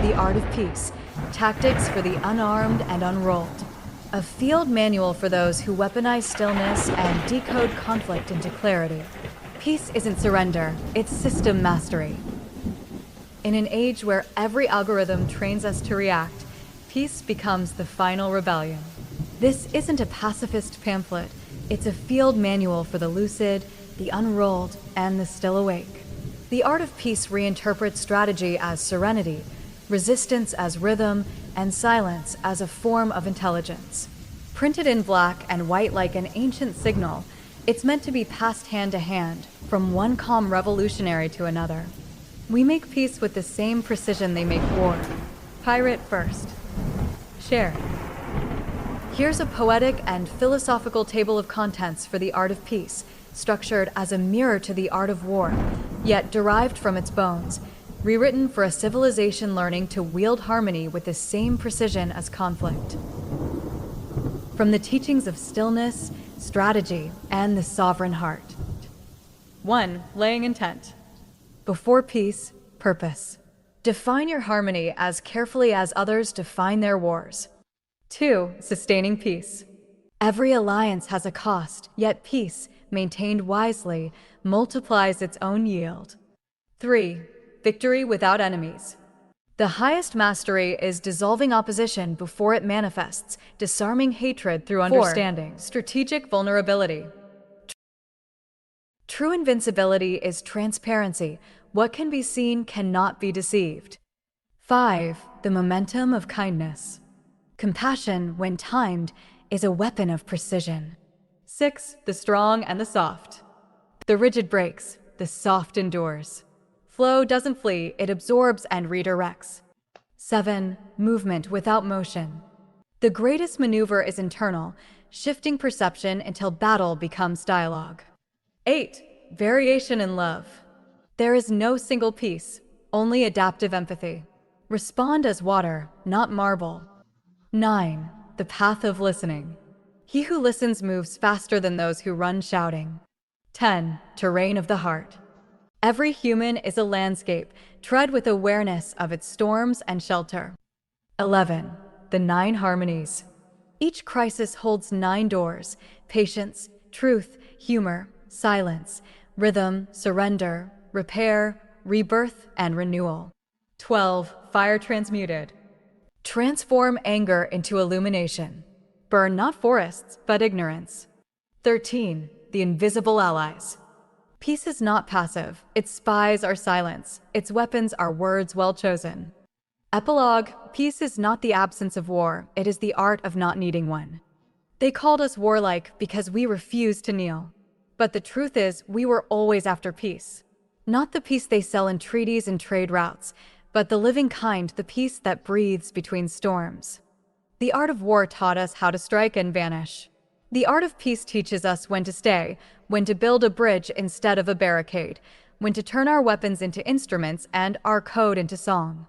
The Art of Peace, Tactics for the Unarmed and Unrolled. A field manual for those who weaponize stillness and decode conflict into clarity. Peace isn't surrender, it's system mastery. In an age where every algorithm trains us to react, peace becomes the final rebellion. This isn't a pacifist pamphlet, it's a field manual for the lucid, the unrolled, and the still awake. The Art of Peace reinterprets strategy as serenity, resistance as rhythm, and silence as a form of intelligence. Printed in black and white like an ancient signal, it's meant to be passed hand to hand, from one calm revolutionary to another. We make peace with the same precision they make war. Pirate first. Share. Here's a poetic and philosophical table of contents for the Art of Peace, structured as a mirror to the art of war, yet derived from its bones, rewritten for a civilization learning to wield harmony with the same precision as conflict. From the teachings of stillness, strategy, and the sovereign heart. 1. Laying intent. Before peace, purpose. Define your harmony as carefully as others define their wars. 2. Sustaining peace. Every alliance has a cost, yet peace, maintained wisely, multiplies its own yield. 3. Victory without enemies. The highest mastery is dissolving opposition before it manifests, disarming hatred through understanding. 4. Strategic vulnerability. True invincibility is transparency. What can be seen cannot be deceived. 5. The momentum of kindness. Compassion, when timed, is a weapon of precision. 6. The strong and the soft. The rigid breaks, the soft endures. Flow doesn't flee, it absorbs and redirects. 7. Movement without motion. The greatest maneuver is internal, shifting perception until battle becomes dialogue. 8. Variation in love. There is no single peace, only adaptive empathy. Respond as water, not marble. 9. The path of listening. He who listens moves faster than those who run shouting. 10. Terrain of the heart. Every human is a landscape. Tread with awareness of its storms and shelter. 11. The 9 harmonies. Each crisis holds 9 doors: patience, truth, humor, silence, rhythm, surrender, repair, rebirth, and renewal. 12. Fire transmuted. Transform anger into illumination. Burn not forests, but ignorance. 13. The invisible allies. Peace is not passive. Its spies are silence. Its weapons are words well chosen. Epilogue. Peace is not the absence of war. It is the art of not needing one. They called us warlike because we refused to kneel. But the truth is, we were always after peace. Not the peace they sell in treaties and trade routes, but the living kind, the peace that breathes between storms. The art of war taught us how to strike and vanish. The art of peace teaches us when to stay, when to build a bridge instead of a barricade, when to turn our weapons into instruments and our code into song.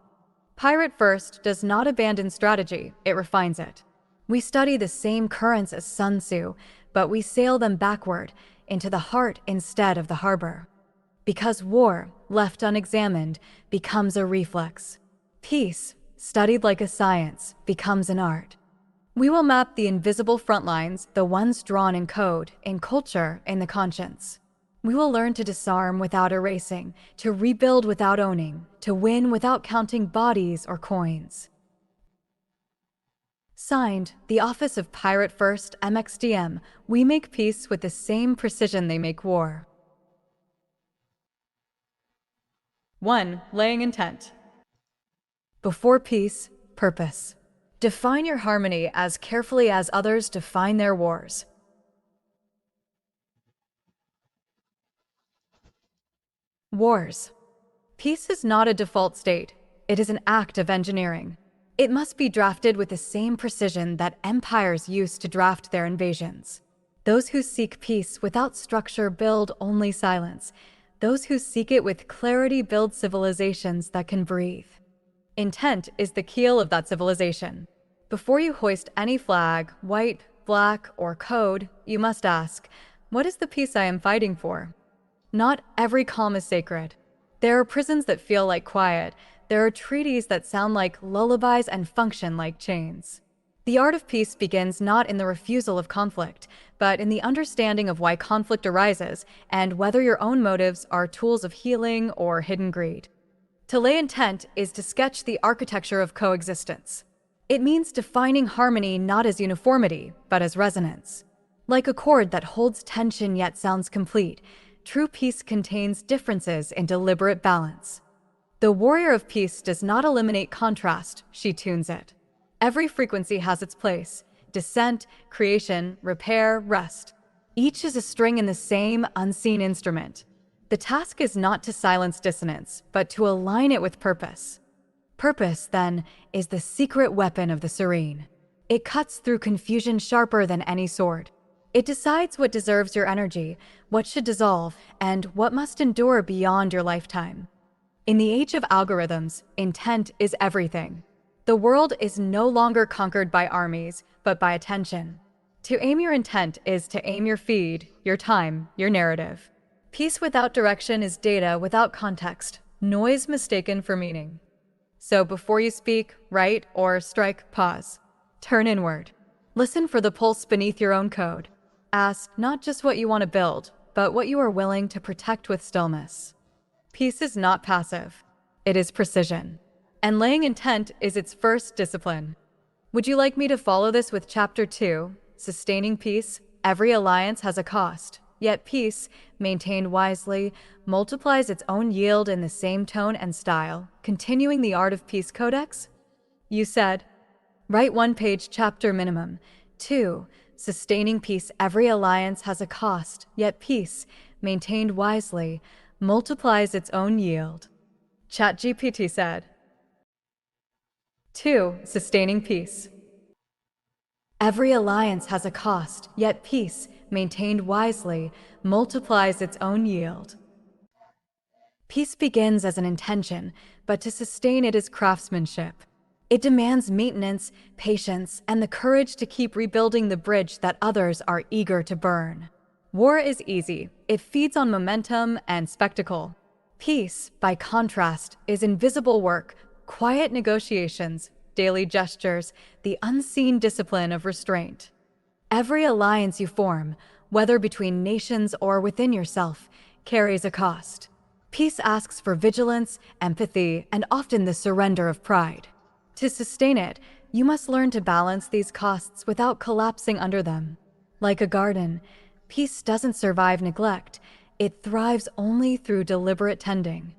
Pirate First does not abandon strategy, it refines it. We study the same currents as Sun Tzu, but we sail them backward, into the heart instead of the harbor. Because war, left unexamined, becomes a reflex. Peace, studied like a science, becomes an art. We will map the invisible front lines, the ones drawn in code, in culture, in the conscience. We will learn to disarm without erasing, to rebuild without owning, to win without counting bodies or coins. Signed, the Office of Pirate First, MXTM. We make peace with the same precision they make war. 1. Laying intent. Before peace, purpose. Define your harmony as carefully as others define their wars. Wars. Peace is not a default state. It is an act of engineering. It must be drafted with the same precision that empires used to draft their invasions. Those who seek peace without structure build only silence. Those who seek it with clarity build civilizations that can breathe. Intent is the keel of that civilization. Before you hoist any flag, white, black, or code, you must ask, what is the peace I am fighting for? Not every calm is sacred. There are prisons that feel like quiet. there are treaties that sound like lullabies and function like chains. The art of peace begins not in the refusal of conflict, but in the understanding of why conflict arises and whether your own motives are tools of healing or hidden greed. To lay intent is to sketch the architecture of coexistence. It means defining harmony not as uniformity, but as resonance. Like a chord that holds tension yet sounds complete, true peace contains differences in deliberate balance. The warrior of peace does not eliminate contrast, she tunes it. Every frequency has its place: descent, creation, repair, rest. Each is a string in the same unseen instrument. The task is not to silence dissonance, but to align it with purpose. Purpose, then, is the secret weapon of the serene. It cuts through confusion sharper than any sword. It decides what deserves your energy, what should dissolve, and what must endure beyond your lifetime. In the age of algorithms, intent is everything. The world is no longer conquered by armies, but by attention. To aim your intent is to aim your feed, your time, your narrative. Peace without direction is data without context, noise mistaken for meaning. So before you speak, write, or strike, pause. Turn inward. Listen for the pulse beneath your own code. Ask not just what you want to build, but what you are willing to protect with stillness. Peace is not passive. It is precision. And laying intent is its first discipline. Would you like me to follow this with Chapter 2, Sustaining Peace? Every alliance has a cost, yet peace, maintained wisely, multiplies its own yield in the same tone and style, continuing the Art of Peace Codex? You said, write 1-page chapter minimum. 2. Sustaining peace. Every alliance has a cost, yet peace, maintained wisely, multiplies its own yield. ChatGPT said. 2. Sustaining peace. Every alliance has a cost, yet peace, maintained wisely, multiplies its own yield. Peace begins as an intention, but to sustain it is craftsmanship. It demands maintenance, patience, and the courage to keep rebuilding the bridge that others are eager to burn. War is easy. It feeds on momentum and spectacle. Peace, by contrast, is invisible work, quiet negotiations, daily gestures, the unseen discipline of restraint. Every alliance you form, whether between nations or within yourself, carries a cost. Peace asks for vigilance, empathy, and often the surrender of pride. To sustain it, you must learn to balance these costs without collapsing under them. Like a garden, peace doesn't survive neglect. It thrives only through deliberate tending.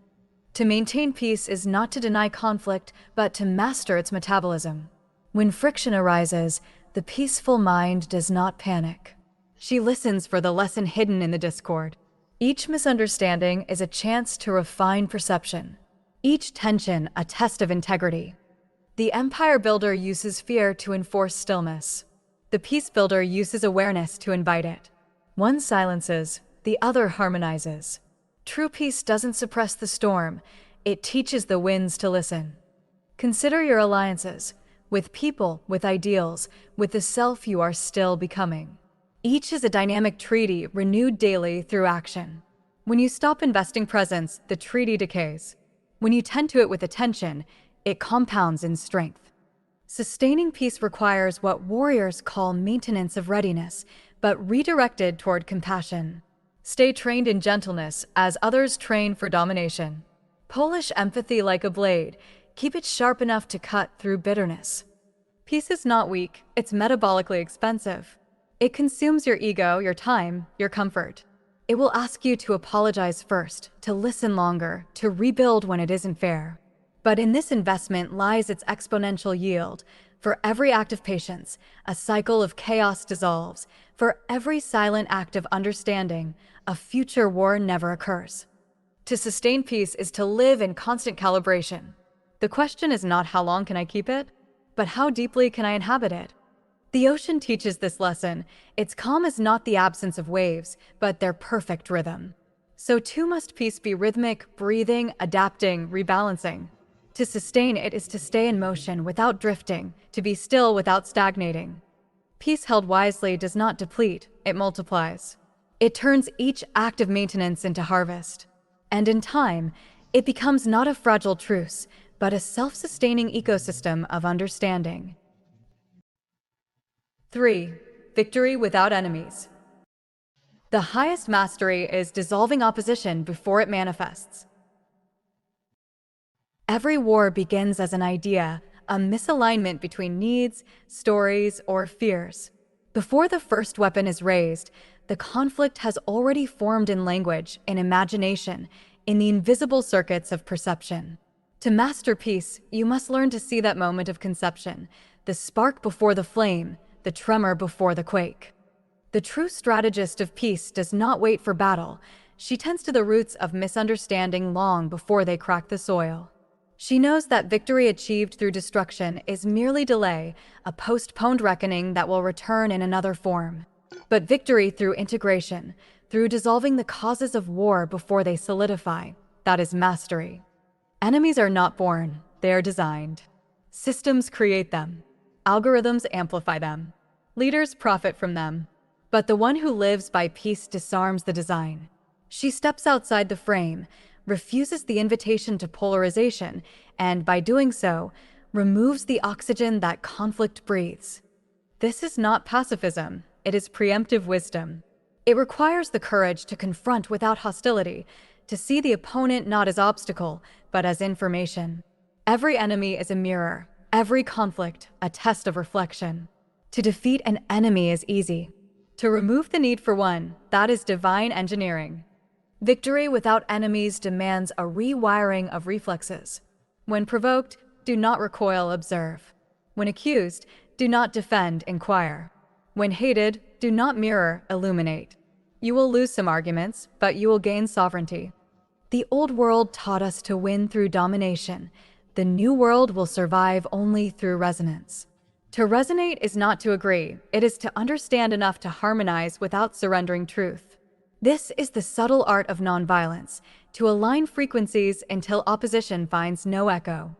To maintain peace is not to deny conflict, but to master its metabolism. When friction arises, the peaceful mind does not panic. She listens for the lesson hidden in the discord. Each misunderstanding is a chance to refine perception. Each tension a test of integrity. The empire builder uses fear to enforce stillness. The peace builder uses awareness to invite it. One silences, the other harmonizes. True peace doesn't suppress the storm, it teaches the winds to listen. Consider your alliances, with people, with ideals, with the self you are still becoming. Each is a dynamic treaty renewed daily through action. When you stop investing presence, the treaty decays. When you tend to it with attention, it compounds in strength. Sustaining peace requires what warriors call maintenance of readiness, but redirected toward compassion. Stay trained in gentleness as others train for domination. Polish empathy like a blade. Keep it sharp enough to cut through bitterness. Peace is not weak, it's metabolically expensive. It consumes your ego, your time, your comfort. It will ask you to apologize first, to listen longer, to rebuild when it isn't fair. But in this investment lies its exponential yield. For every act of patience, a cycle of chaos dissolves. For every silent act of understanding, a future war never occurs. To sustain peace is to live in constant calibration. The question is not how long can I keep it, but how deeply can I inhabit it? The ocean teaches this lesson. Its calm is not the absence of waves, but their perfect rhythm. So too must peace be rhythmic, breathing, adapting, rebalancing. To sustain it is to stay in motion without drifting, to be still without stagnating. Peace held wisely does not deplete, it multiplies. It turns each act of maintenance into harvest. And in time, it becomes not a fragile truce, but a self-sustaining ecosystem of understanding. 3. Victory without enemies. The highest mastery is dissolving opposition before it manifests. Every war begins as an idea, a misalignment between needs, stories, or fears. Before the first weapon is raised, the conflict has already formed in language, in imagination, in the invisible circuits of perception. To master peace, you must learn to see that moment of conception, the spark before the flame, the tremor before the quake. The true strategist of peace does not wait for battle. She tends to the roots of misunderstanding long before they crack the soil. She knows that victory achieved through destruction is merely delay, a postponed reckoning that will return in another form. But victory through integration, through dissolving the causes of war before they solidify, that is mastery. Enemies are not born, they are designed. Systems create them. Algorithms amplify them. Leaders profit from them. But the one who lives by peace disarms the design. She steps outside the frame, refuses the invitation to polarization, and by doing so, removes the oxygen that conflict breathes. This is not pacifism, it is preemptive wisdom. It requires the courage to confront without hostility, to see the opponent not as obstacle, but as information. Every enemy is a mirror, every conflict a test of reflection. To defeat an enemy is easy. To remove the need for one, that is divine engineering. Victory without enemies demands a rewiring of reflexes. When provoked, do not recoil, observe. When accused, do not defend, inquire. When hated, do not mirror, illuminate. You will lose some arguments, but you will gain sovereignty. The old world taught us to win through domination. The new world will survive only through resonance. To resonate is not to agree, it is to understand enough to harmonize without surrendering truth. This is the subtle art of nonviolence, to align frequencies until opposition finds no echo.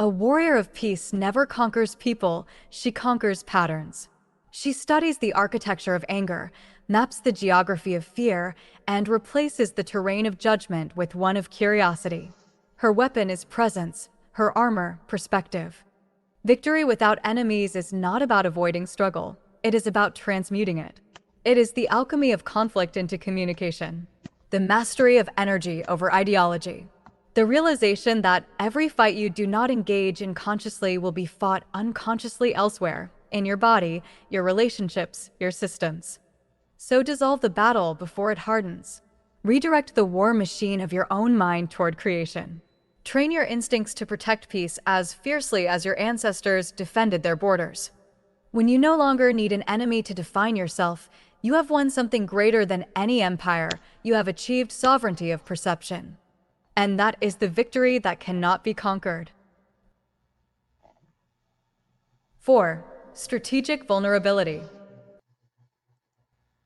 A warrior of peace never conquers people, she conquers patterns. She studies the architecture of anger, maps the geography of fear, and replaces the terrain of judgment with one of curiosity. Her weapon is presence, her armor, perspective. Victory without enemies is not about avoiding struggle, it is about transmuting it. It is the alchemy of conflict into communication, the mastery of energy over ideology, the realization that every fight you do not engage in consciously will be fought unconsciously elsewhere, in your body, your relationships, your systems. So dissolve the battle before it hardens. Redirect the war machine of your own mind toward creation. Train your instincts to protect peace as fiercely as your ancestors defended their borders. When you no longer need an enemy to define yourself, you have won something greater than any empire. You have achieved sovereignty of perception. And that is the victory that cannot be conquered. 4. Strategic vulnerability.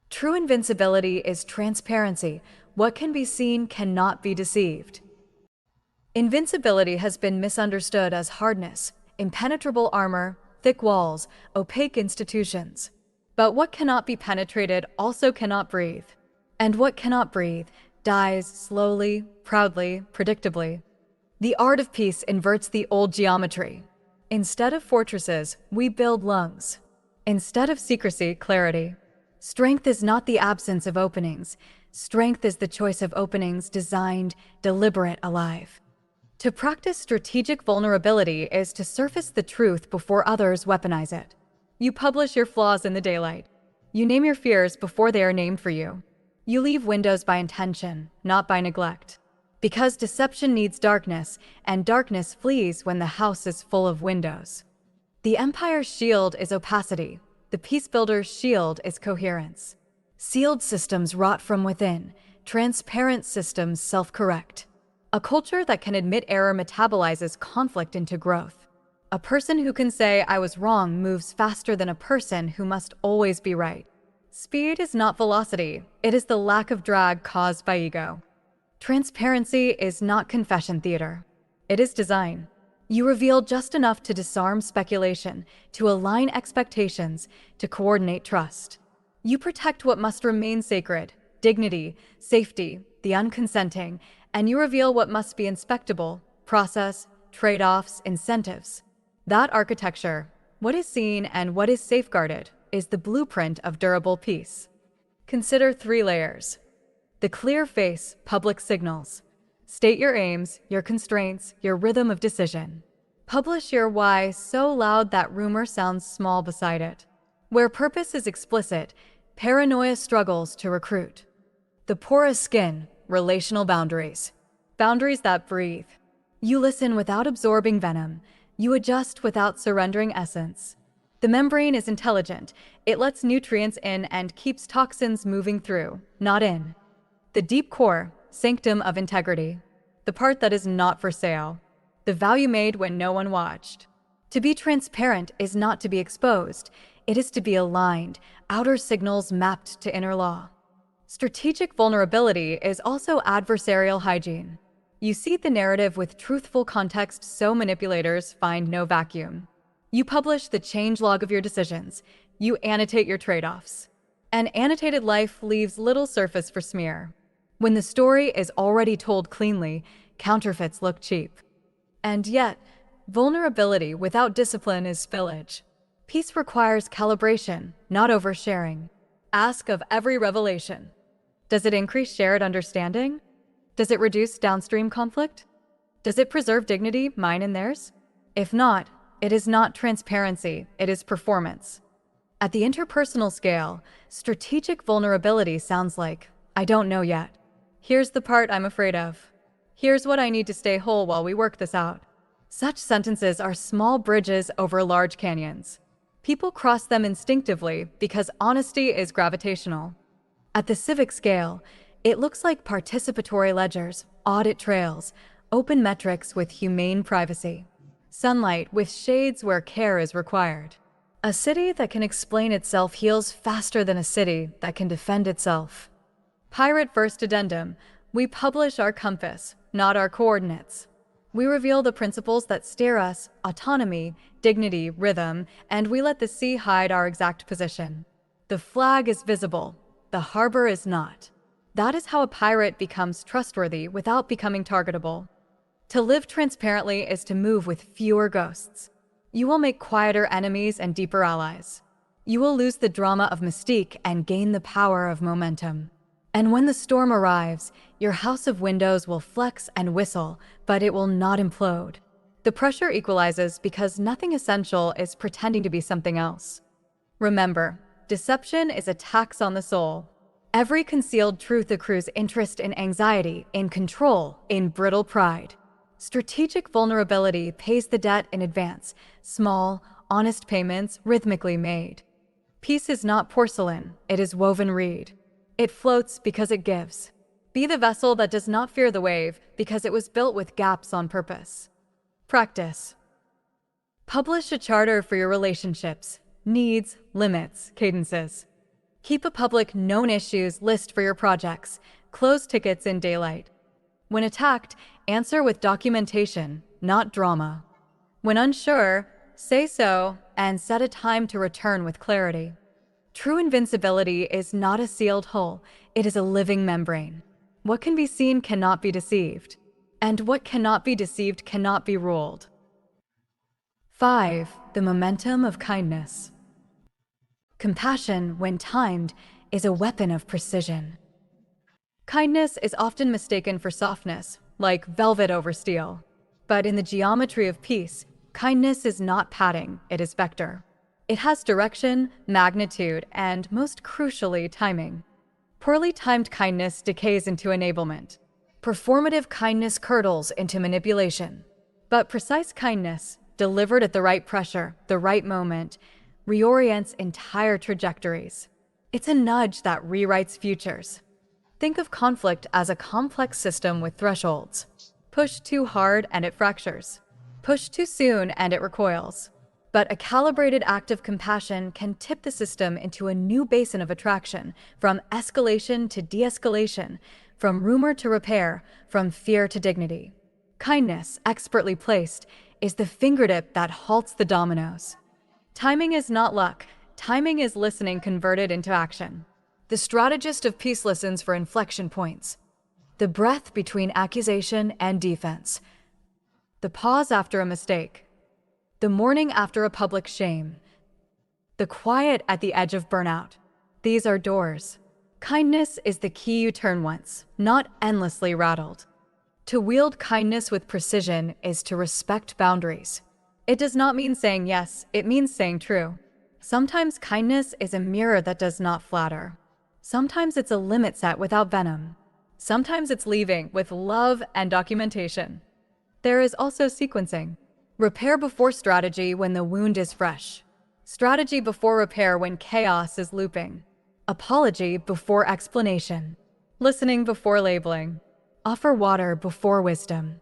True invincibility is transparency. What can be seen cannot be deceived. Invincibility has been misunderstood as hardness, impenetrable armor, thick walls, opaque institutions. But what cannot be penetrated also cannot breathe. And what cannot breathe dies slowly, proudly, predictably. The art of peace inverts the old geometry. Instead of fortresses, we build lungs. Instead of secrecy, clarity. Strength is not the absence of openings. Strength is the choice of openings designed, deliberate, alive. To practice strategic vulnerability is to surface the truth before others weaponize it. You publish your flaws in the daylight. You name your fears before they are named for you. You leave windows by intention, not by neglect. Because deception needs darkness, and darkness flees when the house is full of windows. The empire's shield is opacity. The peacebuilder's shield is coherence. Sealed systems rot from within. Transparent systems self-correct. A culture that can admit error metabolizes conflict into growth. A person who can say, "I was wrong," moves faster than a person who must always be right. Speed is not velocity. It is the lack of drag caused by ego. Transparency is not confession theater. It is design. You reveal just enough to disarm speculation, to align expectations, to coordinate trust. You protect what must remain sacred, dignity, safety, the unconsenting, and you reveal what must be inspectable, process, trade-offs, incentives. That architecture, what is seen and what is safeguarded, is the blueprint of durable peace. Consider 3 layers. The clear face, public signals. State your aims, your constraints, your rhythm of decision. Publish your why so loud that rumor sounds small beside it. Where purpose is explicit, paranoia struggles to recruit. The porous skin, relational boundaries. Boundaries that breathe. You listen without absorbing venom. You adjust without surrendering essence. The membrane is intelligent. It lets nutrients in and keeps toxins moving through, not in. The deep core, sanctum of integrity. The part that is not for sale. The value made when no one watched. To be transparent is not to be exposed. It is to be aligned, outer signals mapped to inner law. Strategic vulnerability is also adversarial hygiene. You seed the narrative with truthful context so manipulators find no vacuum. You publish the changelog of your decisions. You annotate your trade-offs. An annotated life leaves little surface for smear. When the story is already told cleanly, counterfeits look cheap. And yet, vulnerability without discipline is spillage. Peace requires calibration, not oversharing. Ask of every revelation. Does it increase shared understanding? Does it reduce downstream conflict? Does it preserve dignity, mine and theirs? If not, it is not transparency, it is performance. At the interpersonal scale, strategic vulnerability sounds like, I don't know yet. Here's the part I'm afraid of. Here's what I need to stay whole while we work this out. Such sentences are small bridges over large canyons. People cross them instinctively because honesty is gravitational. At the civic scale, it looks like participatory ledgers, audit trails, open metrics with humane privacy. Sunlight with shades where care is required. A city that can explain itself heals faster than a city that can defend itself. Pirate first addendum. We publish our compass, not our coordinates. We reveal the principles that steer us, autonomy, dignity, rhythm, and we let the sea hide our exact position. The flag is visible, the harbor is not. That is how a pirate becomes trustworthy without becoming targetable. To live transparently is to move with fewer ghosts. You will make quieter enemies and deeper allies. You will lose the drama of mystique and gain the power of momentum. And when the storm arrives, your house of windows will flex and whistle, but it will not implode. The pressure equalizes because nothing essential is pretending to be something else. Remember, deception is a tax on the soul. Every concealed truth accrues interest in anxiety, in control, in brittle pride. Strategic vulnerability pays the debt in advance, small, honest payments rhythmically made. Peace is not porcelain, it is woven reed. It floats because it gives. Be the vessel that does not fear the wave because it was built with gaps on purpose. Practice. Publish a charter for your relationships, needs, limits, cadences. Keep a public known issues list for your projects, close tickets in daylight. When attacked, answer with documentation, not drama. When unsure, say so and set a time to return with clarity. True invincibility is not a sealed hull, it is a living membrane. What can be seen cannot be deceived, and what cannot be deceived cannot be ruled. 5. The momentum of kindness. Compassion, when timed, is a weapon of precision. Kindness is often mistaken for softness, like velvet over steel. But in the geometry of peace, kindness is not padding, it is vector. It has direction, magnitude, and, most crucially, timing. Poorly timed kindness decays into enablement. Performative kindness curdles into manipulation. But precise kindness, delivered at the right pressure, the right moment, reorients entire trajectories. It's a nudge that rewrites futures. Think of conflict as a complex system with thresholds. Push too hard and it fractures. Push too soon and it recoils. But a calibrated act of compassion can tip the system into a new basin of attraction, from escalation to de-escalation, from rumor to repair, from fear to dignity. Kindness, expertly placed, is the fingertip that halts the dominoes. Timing is not luck. Timing is listening converted into action. The strategist of peace listens for inflection points. The breath between accusation and defense. the pause after a mistake, the mourning after a public shame, the quiet at the edge of burnout. These are doors. Kindness is the key you turn once, not endlessly rattled. To wield kindness with precision is to respect boundaries. It does not mean saying yes, it means saying true. Sometimes kindness is a mirror that does not flatter. Sometimes it's a limit set without venom. Sometimes it's leaving with love and documentation. There is also sequencing. Repair before strategy when the wound is fresh. Strategy before repair when chaos is looping. Apology before explanation. Listening before labeling. Offer water before wisdom.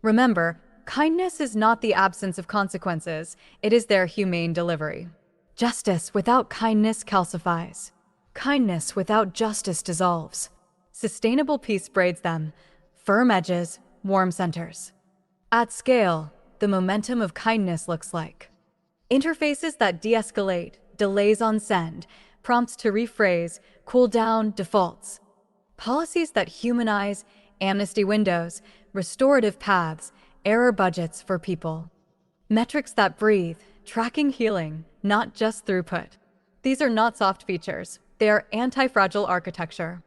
Remember, kindness is not the absence of consequences, it is their humane delivery. Justice without kindness calcifies. Kindness without justice dissolves. Sustainable peace braids them, firm edges, warm centers. At scale, the momentum of kindness looks like interfaces that de-escalate, delays on send, prompts to rephrase, cool down, defaults. Policies that humanize, amnesty windows, restorative paths, error budgets for people. Metrics that breathe, tracking healing, not just throughput. These are not soft features, they are anti-fragile architecture.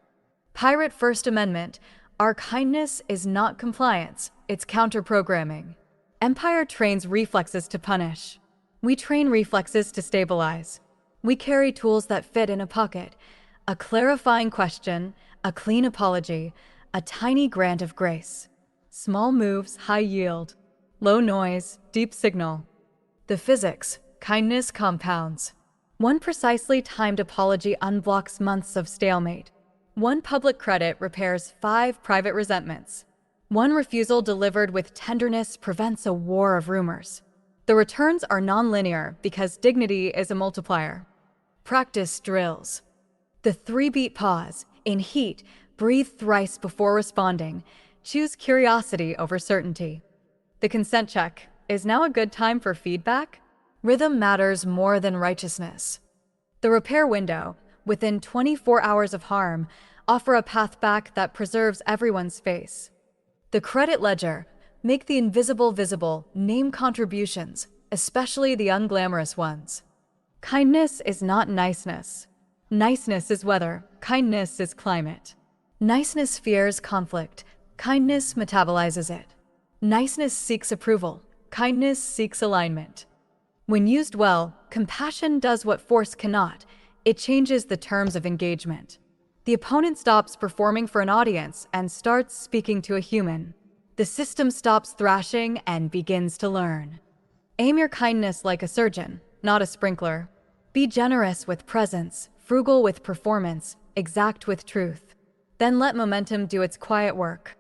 Pirate First Amendment, our kindness is not compliance, it's counter-programming. Empire trains reflexes to punish. We train reflexes to stabilize. We carry tools that fit in a pocket, a clarifying question, a clean apology, a tiny grant of grace. Small moves, high yield. Low noise, deep signal. The physics, kindness compounds. One precisely timed apology unblocks months of stalemate. One public credit repairs 5 private resentments. One refusal delivered with tenderness prevents a war of rumors. The returns are nonlinear because dignity is a multiplier. Practice drills. The 3-beat pause. In heat, breathe thrice before responding. Choose curiosity over certainty. The consent check. Is now a good time for feedback? Rhythm matters more than righteousness. The repair window. Within 24 hours of harm, offer a path back that preserves everyone's face. The credit ledger. Make the invisible visible, name contributions, especially the unglamorous ones. Kindness is not niceness. Niceness is weather, kindness is climate. Niceness fears conflict, kindness metabolizes it. Niceness seeks approval, kindness seeks alignment. When used well, compassion does what force cannot. It changes the terms of engagement. The opponent stops performing for an audience and starts speaking to a human. The system stops thrashing and begins to learn. Aim your kindness like a surgeon, not a sprinkler. Be generous with presence, frugal with performance, exact with truth. Then let momentum do its quiet work.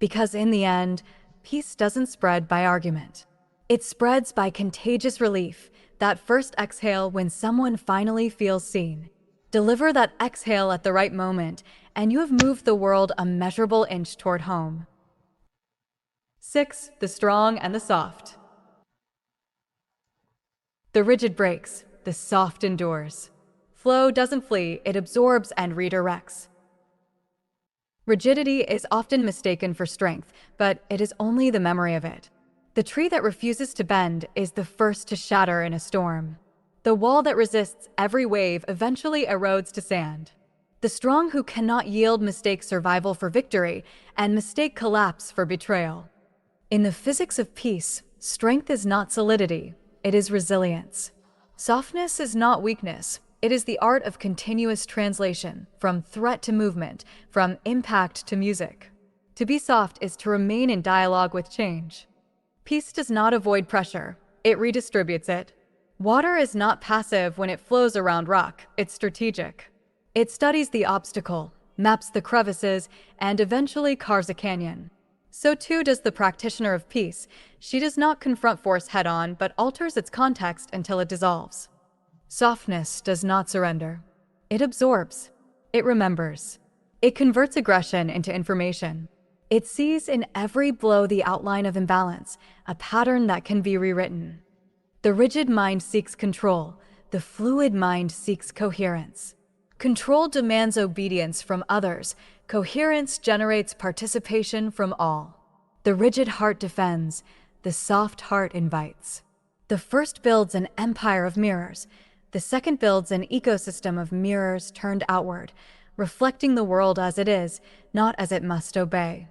Because in the end, peace doesn't spread by argument. It spreads by contagious relief, that first exhale when someone finally feels seen. Deliver that exhale at the right moment, and you have moved the world a measurable inch toward home. 6. The strong and the soft. The rigid breaks, the soft endures. Flow doesn't flee, it absorbs and redirects. Rigidity is often mistaken for strength, but it is only the memory of it. The tree that refuses to bend is the first to shatter in a storm. The wall that resists every wave eventually erodes to sand. The strong who cannot yield mistake survival for victory, and mistake collapse for betrayal. In the physics of peace, strength is not solidity, it is resilience. Softness is not weakness, it is the art of continuous translation, from threat to movement, from impact to music. To be soft is to remain in dialogue with change. Peace does not avoid pressure, it redistributes it. Water is not passive when it flows around rock, it's strategic. It studies the obstacle, maps the crevices, and eventually carves a canyon. So too does the practitioner of peace. She does not confront force head-on, but alters its context until it dissolves. Softness does not surrender. It absorbs. It remembers. It converts aggression into information. It sees in every blow the outline of imbalance, a pattern that can be rewritten. The rigid mind seeks control. The fluid mind seeks coherence. Control demands obedience from others. Coherence generates participation from all. The rigid heart defends. the soft heart invites. The first builds an empire of mirrors. The second builds an ecosystem of mirrors turned outward, reflecting the world as it is, not as it must obey.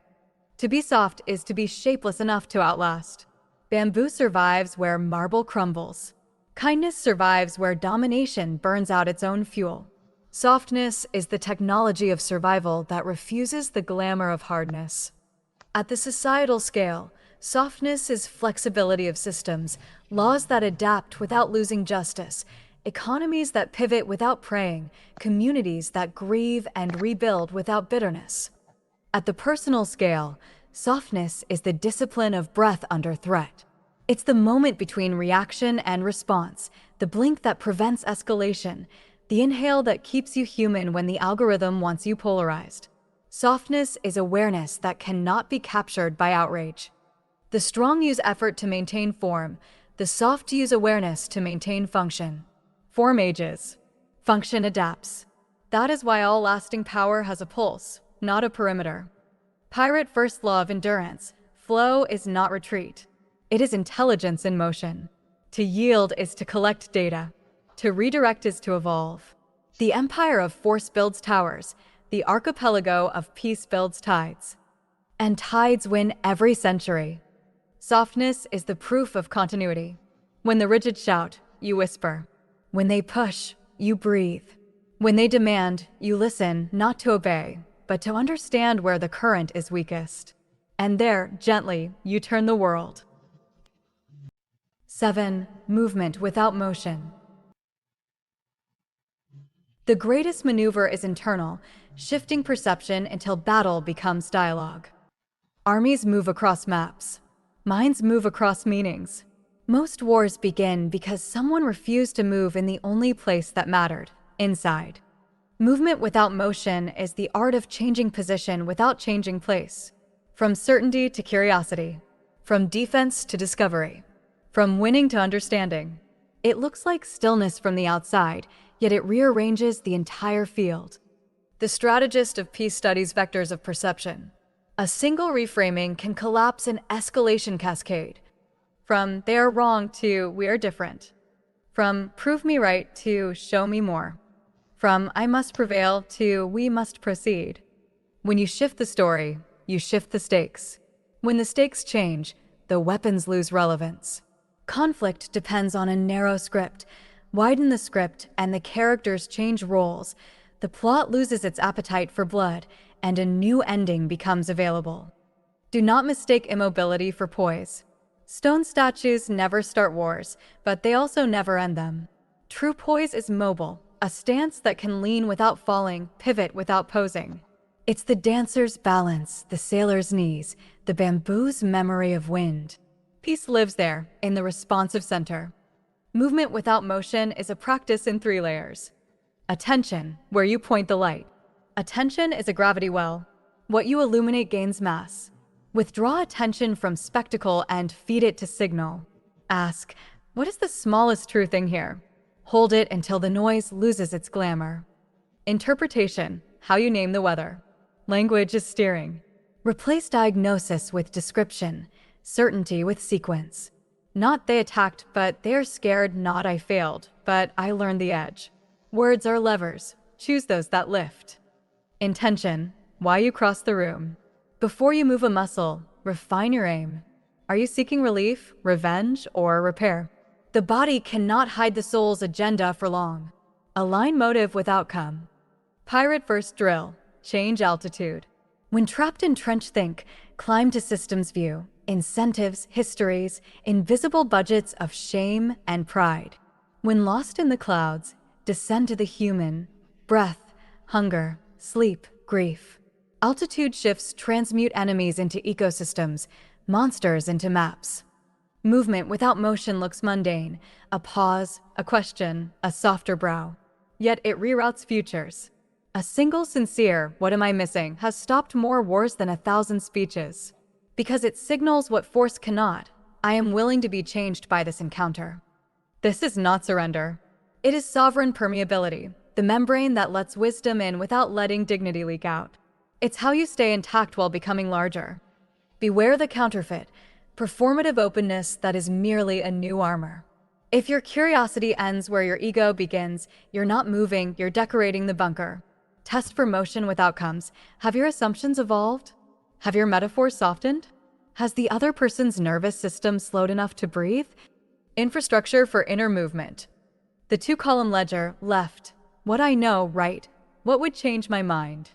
To be soft is to be shapeless enough to outlast. Bamboo survives where marble crumbles. Kindness survives where domination burns out its own fuel. Softness is the technology of survival that refuses the glamour of hardness. At the societal scale, softness is flexibility of systems, laws that adapt without losing justice, economies that pivot without praying, communities that grieve and rebuild without bitterness. At the personal scale, softness is the discipline of breath under threat. It's the moment between reaction and response, the blink that prevents escalation, the inhale that keeps you human when the algorithm wants you polarized. Softness is awareness that cannot be captured by outrage. The strong use effort to maintain form, the soft use awareness to maintain function. Form ages. Function adapts. That is why all lasting power has a pulse, not a perimeter. Pirate first law of endurance. Flow is not retreat. It is intelligence in motion. To yield is to collect data. To redirect is to evolve. The empire of force builds towers. The archipelago of peace builds tides. And tides win every century. Softness is the proof of continuity. When the rigid shout, you whisper. When they push, you breathe. When they demand, you listen, not to obey, but to understand where the current is weakest. And there, gently, you turn the world. 7. Movement without motion. The greatest maneuver is internal, shifting perception until battle becomes dialogue. Armies move across maps. Minds move across meanings. Most wars begin because someone refused to move in the only place that mattered, inside. Movement without motion is the art of changing position without changing place. From certainty to curiosity. From defense to discovery. From winning to understanding. It looks like stillness from the outside, yet it rearranges the entire field. The strategist of peace studies vectors of perception. A single reframing can collapse an escalation cascade. From they are wrong to we are different. From prove me right to show me more. From I must prevail to we must proceed. When you shift the story, you shift the stakes. When the stakes change, the weapons lose relevance. Conflict depends on a narrow script. Widen the script and the characters change roles. The plot loses its appetite for blood, and a new ending becomes available. Do not mistake immobility for poise. Stone statues never start wars, but they also never end them. True poise is mobile, a stance that can lean without falling, pivot without posing. It's the dancer's balance, the sailor's knees, the bamboo's memory of wind. Peace lives there, in the responsive center. Movement without motion is a practice in 3 layers. Attention, where you point the light. Attention is a gravity well. What you illuminate gains mass. Withdraw attention from spectacle and feed it to signal. Ask, what is the smallest true thing here? Hold it until the noise loses its glamour. Interpretation, how you name the weather. Language is steering. Replace diagnosis with description, certainty with sequence. Not they attacked, but they are scared, not I failed, but I learned the edge. Words are levers. Choose those that lift. Intention, why you cross the room. Before you move a muscle, refine your aim. Are you seeking relief, revenge, or repair? The body cannot hide the soul's agenda for long. Align motive with outcome. Pirate first drill, change altitude. When trapped in trench think, climb to systems view. Incentives, histories, invisible budgets of shame and pride. When lost in the clouds, descend to the human, breath, hunger, sleep, grief. Altitude shifts transmute enemies into ecosystems, monsters into maps. Movement without motion looks mundane, a pause, a question, a softer brow. Yet it reroutes futures. A single sincere, what am I missing, has stopped more wars than 1,000 speeches. Because it signals what force cannot. I am willing to be changed by this encounter. This is not surrender. It is sovereign permeability, the membrane that lets wisdom in without letting dignity leak out. It's how you stay intact while becoming larger. Beware the counterfeit. performative openness that is merely a new armor. If your curiosity ends where your ego begins, you're not moving, you're decorating the bunker. Test for motion with outcomes. Have your assumptions evolved? Have your metaphors softened? Has the other person's nervous system slowed enough to breathe? Infrastructure for inner movement. The two-column ledger, left. What I know, right. What would change my mind?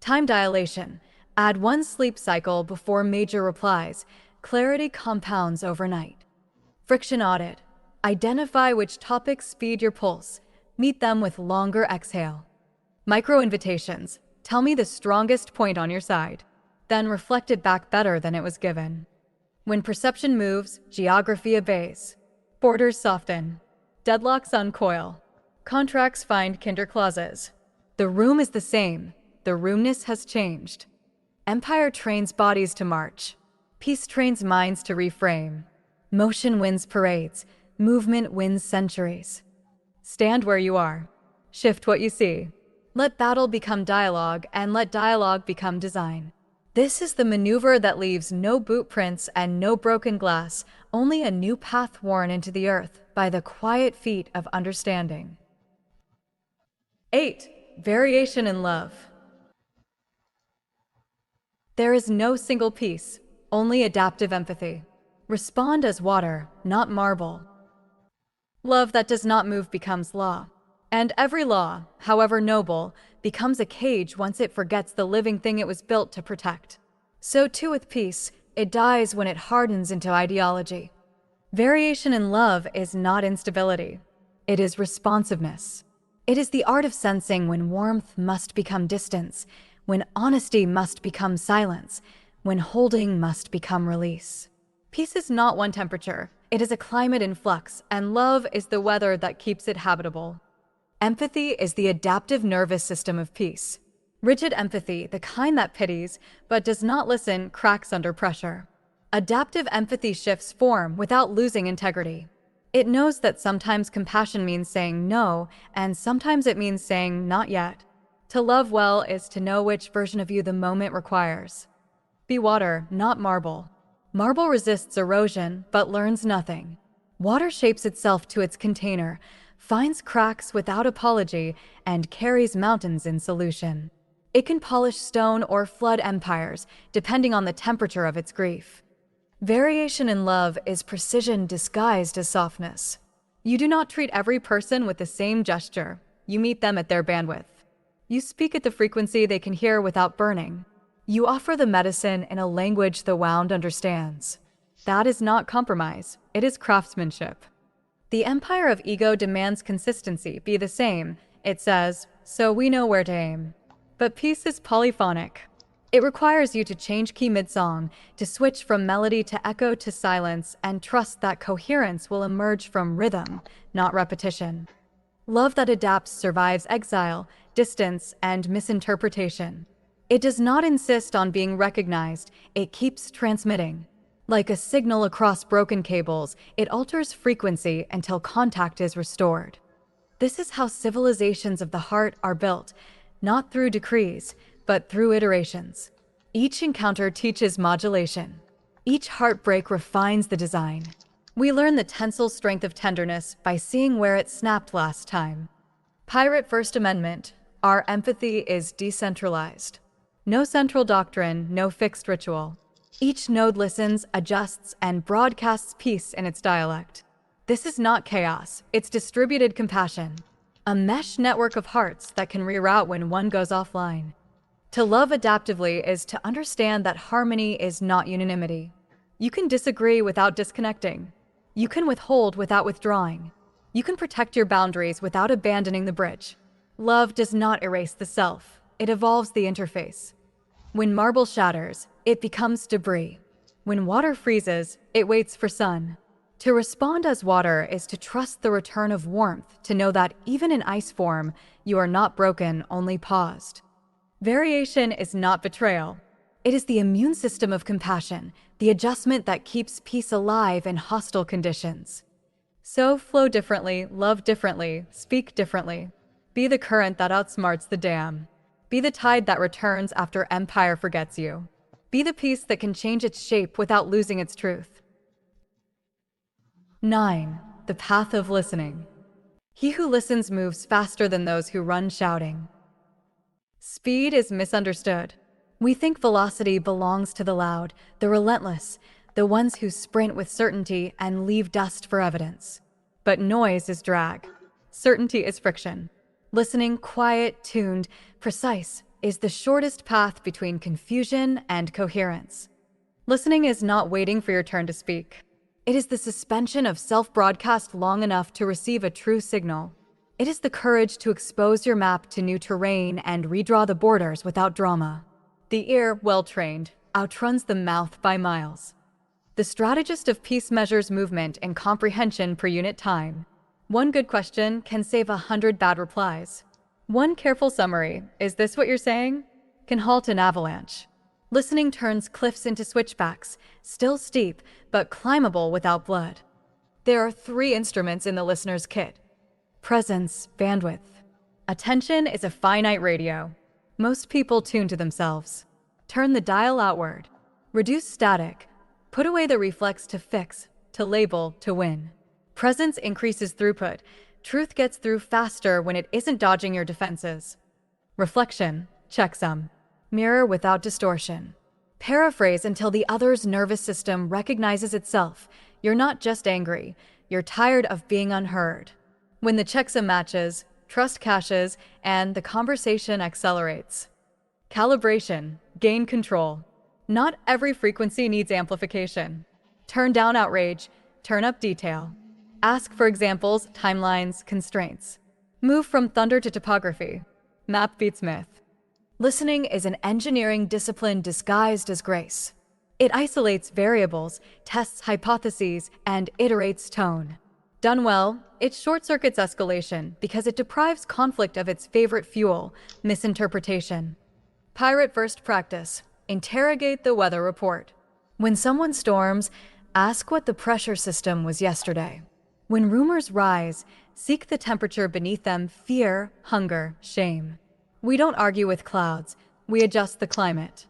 Time dilation. Add one sleep cycle before major replies. Clarity compounds overnight. Friction audit. Identify which topics speed your pulse. Meet them with longer exhale. Micro invitations. Tell me the strongest point on your side. Then reflect it back better than it was given. When perception moves, geography obeys. Borders soften. Deadlocks uncoil. Contracts find kinder clauses. The room is the same. The roomness has changed. Empire trains bodies to march. Peace trains minds to reframe. Motion wins parades. Movement wins centuries. Stand where you are. Shift what you see. Let battle become dialogue, and let dialogue become design. This is the maneuver that leaves no bootprints and no broken glass, only a new path worn into the earth by the quiet feet of understanding. 8. Variation in love. There is no single piece, only adaptive empathy. Respond as water, not marble. Love that does not move becomes law. And every law, however noble, becomes a cage once it forgets the living thing it was built to protect. So too with peace, it dies when it hardens into ideology. Variation in love is not instability. It is responsiveness. It is the art of sensing when warmth must become distance, when honesty must become silence, when holding must become release. Peace is not one temperature. It is a climate in flux, and love is the weather that keeps it habitable. Empathy is the adaptive nervous system of peace. Rigid empathy, the kind that pities but does not listen, cracks under pressure. Adaptive empathy shifts form without losing integrity. It knows that sometimes compassion means saying no, and sometimes it means saying not yet. To love well is to know which version of you the moment requires. Be water, not marble. Marble resists erosion but learns nothing. Water shapes itself to its container, finds cracks without apology, and carries mountains in solution. It can polish stone or flood empires, depending on the temperature of its grief. Variation in love is precision disguised as softness. You do not treat every person with the same gesture. You meet them at their bandwidth. You speak at the frequency they can hear without burning. You offer the medicine in a language the wound understands. That is not compromise. It is craftsmanship. The empire of ego demands consistency be the same. It says, so we know where to aim. But peace is polyphonic. It requires you to change key mid-song, to switch from melody to echo to silence, and trust that coherence will emerge from rhythm, not repetition. Love that adapts survives exile, distance, and misinterpretation. It does not insist on being recognized. It keeps transmitting. Like a signal across broken cables, it alters frequency until contact is restored. This is how civilizations of the heart are built, not through decrees, but through iterations. Each encounter teaches modulation. Each heartbreak refines the design. We learn the tensile strength of tenderness by seeing where it snapped last time. Pirate First Amendment. Our empathy is decentralized. No central doctrine, no fixed ritual. Each node listens, adjusts, and broadcasts peace in its dialect. This is not chaos, it's distributed compassion. A mesh network of hearts that can reroute when one goes offline. To love adaptively is to understand that harmony is not unanimity. You can disagree without disconnecting. You can withhold without withdrawing. You can protect your boundaries without abandoning the bridge. Love does not erase the self, it evolves the interface. When marble shatters, it becomes debris. When water freezes, it waits for sun. To respond as water is to trust the return of warmth, to know that even in ice form, you are not broken, only paused. Variation is not betrayal. It is the immune system of compassion, the adjustment that keeps peace alive in hostile conditions. So flow differently, love differently, speak differently. Be the current that outsmarts the dam. Be the tide that returns after empire forgets you. Be the piece that can change its shape without losing its truth. 9. The path of listening. He who listens moves faster than those who run shouting. Speed is misunderstood. We think velocity belongs to the loud, the relentless, the ones who sprint with certainty and leave dust for evidence. But noise is drag. Certainty is friction. Listening, quiet, tuned, precise, is the shortest path between confusion and coherence. Listening is not waiting for your turn to speak. It is the suspension of self-broadcast long enough to receive a true signal. It is the courage to expose your map to new terrain and redraw the borders without drama. The ear, well-trained, outruns the mouth by miles. The strategist of peace measures movement and comprehension per unit time. One good question can save 100 bad replies. One careful summary, "Is this what you're saying?" can halt an avalanche. Listening turns cliffs into switchbacks, still steep, but climbable without blood. There are 3 instruments in the listener's kit. Presence, bandwidth. Attention is a finite radio. Most people tune to themselves. Turn the dial outward. Reduce static. Put away the reflex to fix, to label, to win. Presence increases throughput. Truth gets through faster when it isn't dodging your defenses. Reflection, checksum. Mirror without distortion. Paraphrase until the other's nervous system recognizes itself. You're not just angry. You're tired of being unheard. When the checksum matches, trust caches, and the conversation accelerates. Calibration, gain control. Not every frequency needs amplification. Turn down outrage, turn up detail. Ask for examples, timelines, constraints. Move from thunder to topography. Map beats myth. Listening is an engineering discipline disguised as grace. It isolates variables, tests hypotheses, and iterates tone. Done well, it short-circuits escalation because it deprives conflict of its favorite fuel, misinterpretation. Pirate first practice. Interrogate the weather report. When someone storms, ask what the pressure system was yesterday. When rumors rise, seek the temperature beneath them: fear, hunger, shame. We don't argue with clouds, we adjust the climate.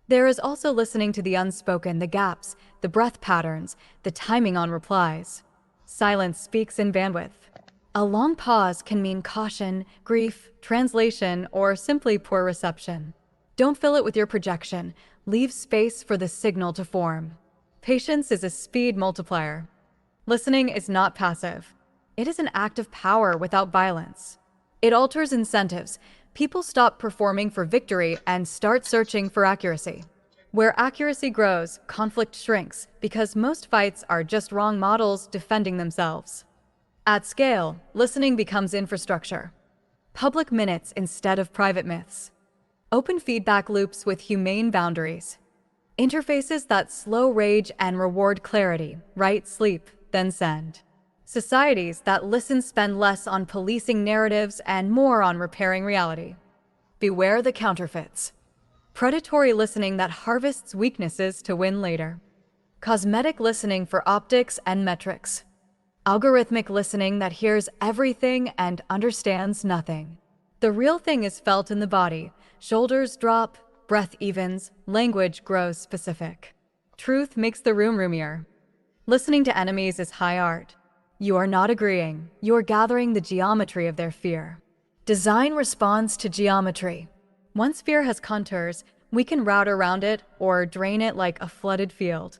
There is also listening to the unspoken, the gaps, the breath patterns, the timing on replies. Silence speaks in bandwidth. A long pause can mean caution, grief, translation, or simply poor reception. Don't fill it with your projection. Leave space for the signal to form. Patience is a speed multiplier. Listening is not passive. It is an act of power without violence. It alters incentives. People stop performing for victory and start searching for accuracy. Where accuracy grows, conflict shrinks, because most fights are just wrong models defending themselves. At scale, listening becomes infrastructure. Public minutes instead of private myths. Open feedback loops with humane boundaries. Interfaces that slow rage and reward clarity. Write, sleep, then send. Societies that listen spend less on policing narratives and more on repairing reality. Beware the counterfeits. Predatory listening that harvests weaknesses to win later. Cosmetic listening for optics and metrics. Algorithmic listening that hears everything and understands nothing. The real thing is felt in the body. Shoulders drop, breath evens, language grows specific. Truth makes the room roomier. Listening to enemies is high art. You are not agreeing, you are gathering the geometry of their fear. Design responds to geometry. Once fear has contours, we can route around it or drain it like a flooded field.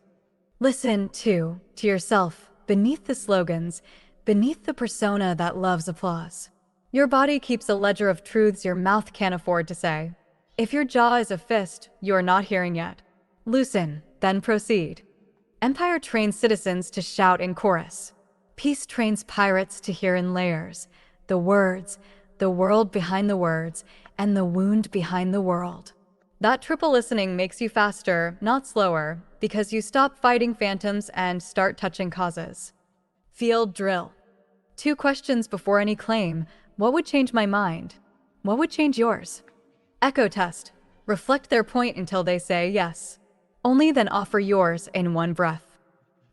Listen, too, to yourself, beneath the slogans, beneath the persona that loves applause. Your body keeps a ledger of truths your mouth can't afford to say. If your jaw is a fist, you're not hearing yet. Loosen, then proceed. Empire trains citizens to shout in chorus. Peace trains pirates to hear in layers. The words, the world behind the words, and the wound behind the world. That triple listening makes you faster, not slower, because you stop fighting phantoms and start touching causes. Field drill. 2 questions before any claim. What would change my mind? What would change yours? Echo test. Reflect their point until they say yes. Only then offer yours in one breath.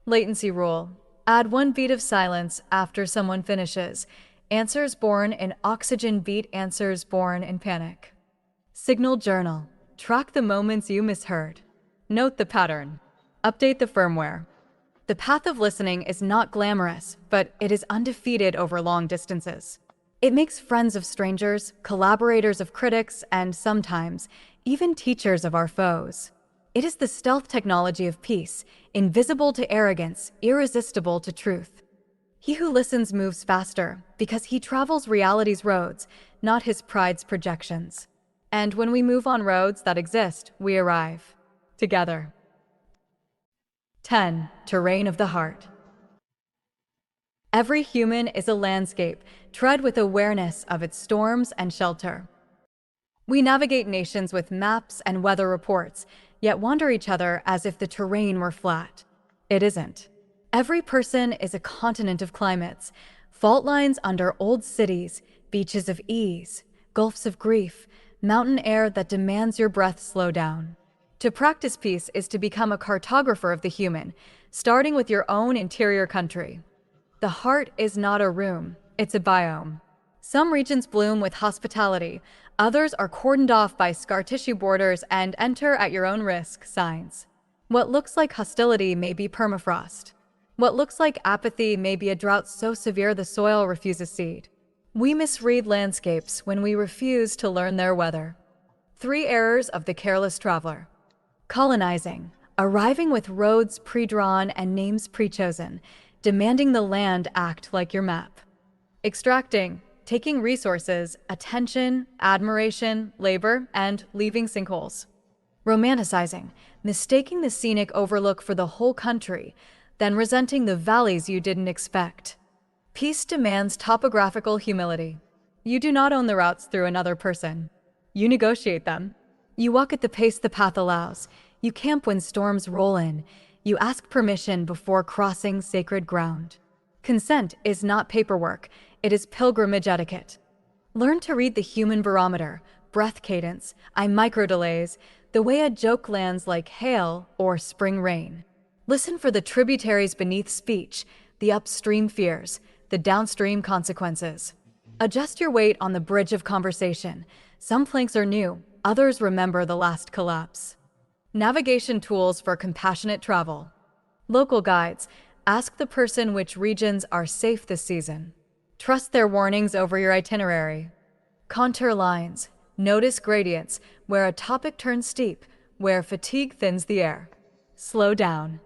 Latency rule. Add 1 beat of silence after someone finishes. Answers born in oxygen beat answers born in panic. Signal journal. Track the moments you misheard. Note the pattern. Update the firmware. The path of listening is not glamorous, but it is undefeated over long distances. It makes friends of strangers, collaborators of critics, and sometimes even teachers of our foes. It is the stealth technology of peace, invisible to arrogance, irresistible to truth. He who listens moves faster because he travels reality's roads, not his pride's projections. And when we move on roads that exist, we arrive together. 10. Terrain of the heart. Every human is a landscape. Tread with awareness of its storms and shelter. We navigate nations with maps and weather reports, yet wander each other as if the terrain were flat. It isn't. Every person is a continent of climates, fault lines under old cities, beaches of ease, gulfs of grief, mountain air that demands your breath slow down. To practice peace is to become a cartographer of the human, starting with your own interior country. The heart is not a room, it's a biome. Some regions bloom with hospitality, others are cordoned off by scar tissue borders and enter at your own risk signs. What looks like hostility may be permafrost. What looks like apathy may be a drought so severe the soil refuses seed. We misread landscapes when we refuse to learn their weather. 3 errors of the careless traveler. Colonizing, arriving with roads pre-drawn and names pre-chosen, demanding the land act like your map. Extracting, taking resources, attention, admiration, labor, and leaving sinkholes. Romanticizing, mistaking the scenic overlook for the whole country, then resenting the valleys you didn't expect. Peace demands topographical humility. You do not own the routes through another person. You negotiate them. You walk at the pace the path allows. You camp when storms roll in. You ask permission before crossing sacred ground. Consent is not paperwork, it is pilgrimage etiquette. Learn to read the human barometer, breath cadence, micro-delays, the way a joke lands like hail or spring rain. Listen for the tributaries beneath speech, the upstream fears, the downstream consequences. Adjust your weight on the bridge of conversation. Some planks are new, others remember the last collapse. Navigation tools for compassionate travel. Local guides. Ask the person which regions are safe this season. Trust their warnings over your itinerary. Contour lines. Notice gradients, where a topic turns steep, where fatigue thins the air. Slow down.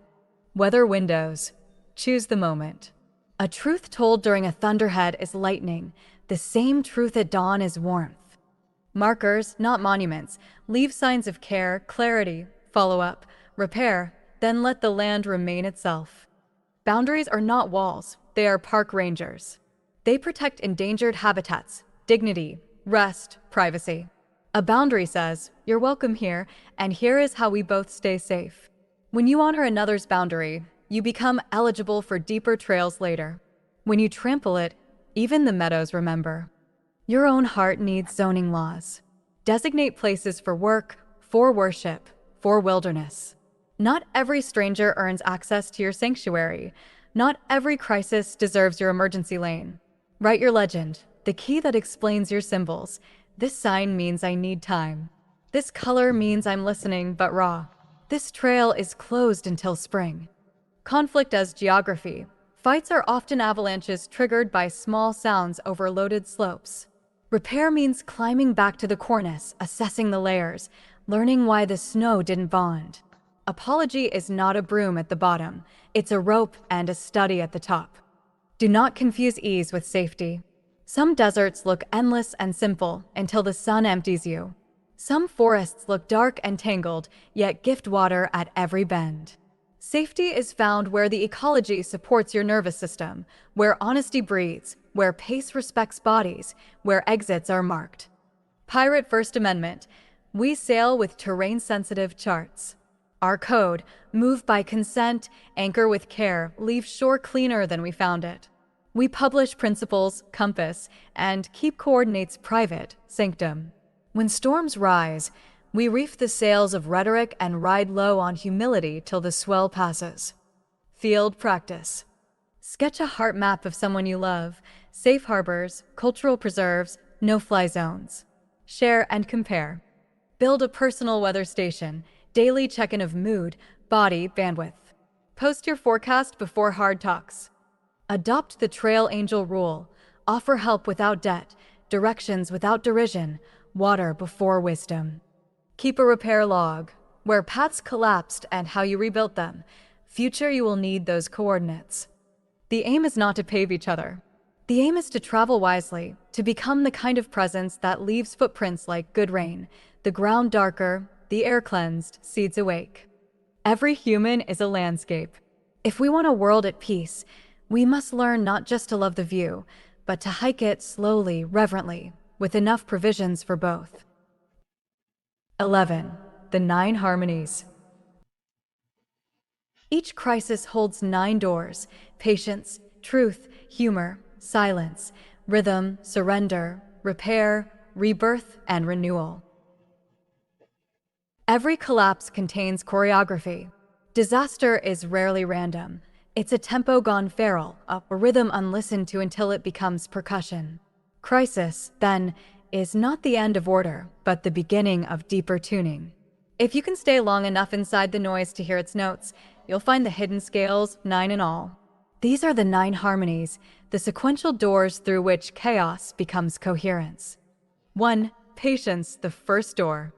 Weather windows. Choose the moment. A truth told during a thunderhead is lightning. The same truth at dawn is warmth. Markers, not monuments. Leave signs of care, clarity, follow up, repair, then let the land remain itself. Boundaries are not walls, they are park rangers. They protect endangered habitats, dignity, rest, privacy. A boundary says, you're welcome here, and here is how we both stay safe. When you honor another's boundary, you become eligible for deeper trails later. When you trample it, even the meadows remember. Your own heart needs zoning laws. Designate places for work, for worship, for wilderness. Not every stranger earns access to your sanctuary. Not every crisis deserves your emergency lane. Write your legend, the key that explains your symbols. This sign means I need time. This color means I'm listening but raw. This trail is closed until spring. Conflict as geography. Fights are often avalanches triggered by small sounds over loaded slopes. Repair means climbing back to the cornice, assessing the layers, learning why the snow didn't bond. Apology is not a broom at the bottom. It's a rope and a study at the top. Do not confuse ease with safety. Some deserts look endless and simple until the sun empties you. Some forests look dark and tangled, yet gift water at every bend. Safety is found where the ecology supports your nervous system, where honesty breathes, where pace respects bodies, where exits are marked. Pirate First Amendment. We sail with terrain-sensitive charts. Our code, move by consent, anchor with care, leave shore cleaner than we found it. We publish principles, compass, and keep coordinates private, sanctum. When storms rise, we reef the sails of rhetoric and ride low on humility till the swell passes. Field practice. Sketch a heart map of someone you love, safe harbors, cultural preserves, no-fly zones. Share and compare. Build a personal weather station. Daily check-in of mood, body, bandwidth. Post your forecast before hard talks. Adopt the Trail Angel rule. Offer help without debt, directions without derision, water before wisdom. Keep a repair log, where paths collapsed and how you rebuilt them. Future you will need those coordinates. The aim is not to pave each other. The aim is to travel wisely, to become the kind of presence that leaves footprints like good rain, the ground darker, the air cleansed, seeds awake. Every human is a landscape. If we want a world at peace, we must learn not just to love the view, but to hike it slowly, reverently, with enough provisions for both. 11. The 9 harmonies. Each crisis holds 9 doors: patience, truth, humor, silence, rhythm, surrender, repair, rebirth, and renewal. Every collapse contains choreography. Disaster is rarely random. It's a tempo gone feral, a rhythm unlistened to until it becomes percussion. Crisis, then, is not the end of order, but the beginning of deeper tuning. If you can stay long enough inside the noise to hear its notes, you'll find the hidden scales, 9 in all. These are the 9 harmonies, the sequential doors through which chaos becomes coherence. 1. Patience, the first door.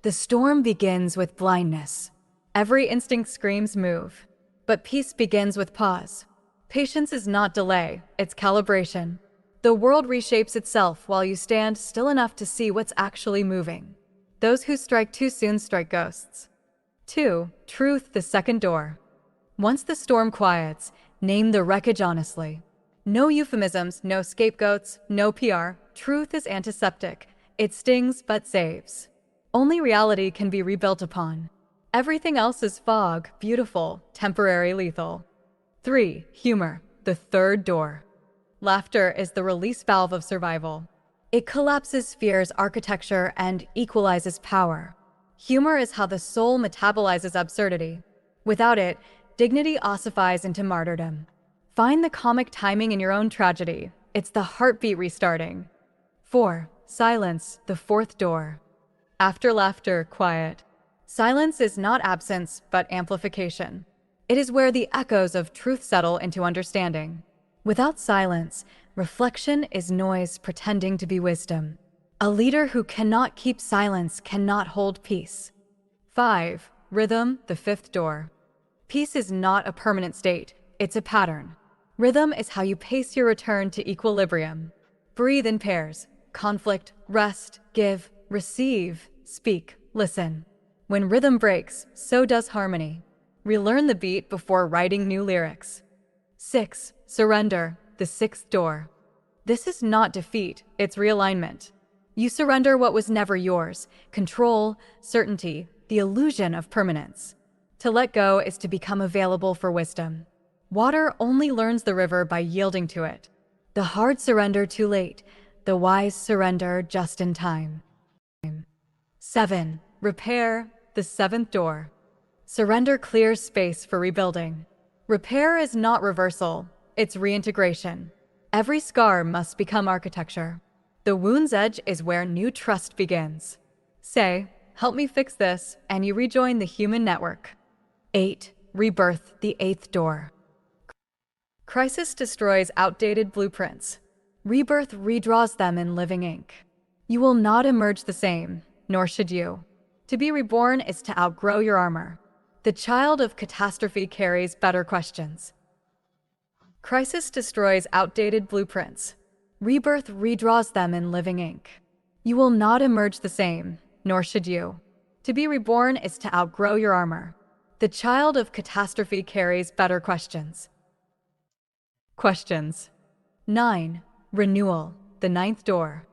The storm begins with blindness. Every instinct screams move. But peace begins with pause. Patience is not delay, it's calibration. The world reshapes itself while you stand still enough to see what's actually moving. Those who strike too soon strike ghosts. 2. Truth, the second door. Once the storm quiets, name the wreckage honestly. No euphemisms, no scapegoats, no PR. Truth is antiseptic. It stings but saves. Only reality can be rebuilt upon. Everything else is fog, beautiful, temporary, lethal. 3. Humor, the third door. Laughter is the release valve of survival. It collapses fear's architecture and equalizes power. Humor is how the soul metabolizes absurdity. Without it, dignity ossifies into martyrdom. Find the comic timing in your own tragedy. It's the heartbeat restarting. 4. Silence, the fourth door. After laughter, quiet. Silence is not absence, but amplification. It is where the echoes of truth settle into understanding. Without silence, reflection is noise pretending to be wisdom. A leader who cannot keep silence cannot hold peace. 5. Rhythm, the fifth door. Peace is not a permanent state, it's a pattern. Rhythm is how you pace your return to equilibrium. Breathe in pairs. Conflict, rest, give, receive, speak, listen. When rhythm breaks, so does harmony. Relearn the beat before writing new lyrics. 6. Surrender, the sixth door. This is not defeat, it's realignment. You surrender what was never yours: control, certainty, the illusion of permanence. To let go is to become available for wisdom. Water only learns the river by yielding to it. The hard surrender too late, the wise surrender just in time. 7. Repair, the seventh door. Surrender clears space for rebuilding. Repair is not reversal, it's reintegration. Every scar must become architecture. The wound's edge is where new trust begins. Say, "Help me fix this," and you rejoin the human network. 8. Rebirth, the eighth door. Crisis destroys outdated blueprints. Rebirth redraws them in living ink. You will not emerge the same, nor should you. To be reborn is to outgrow your armor. The child of catastrophe carries better questions. Crisis destroys outdated blueprints. Rebirth redraws them in living ink. You will not emerge the same, nor should you. To be reborn is to outgrow your armor. The child of catastrophe carries better questions. Questions. 9. Renewal, the ninth door.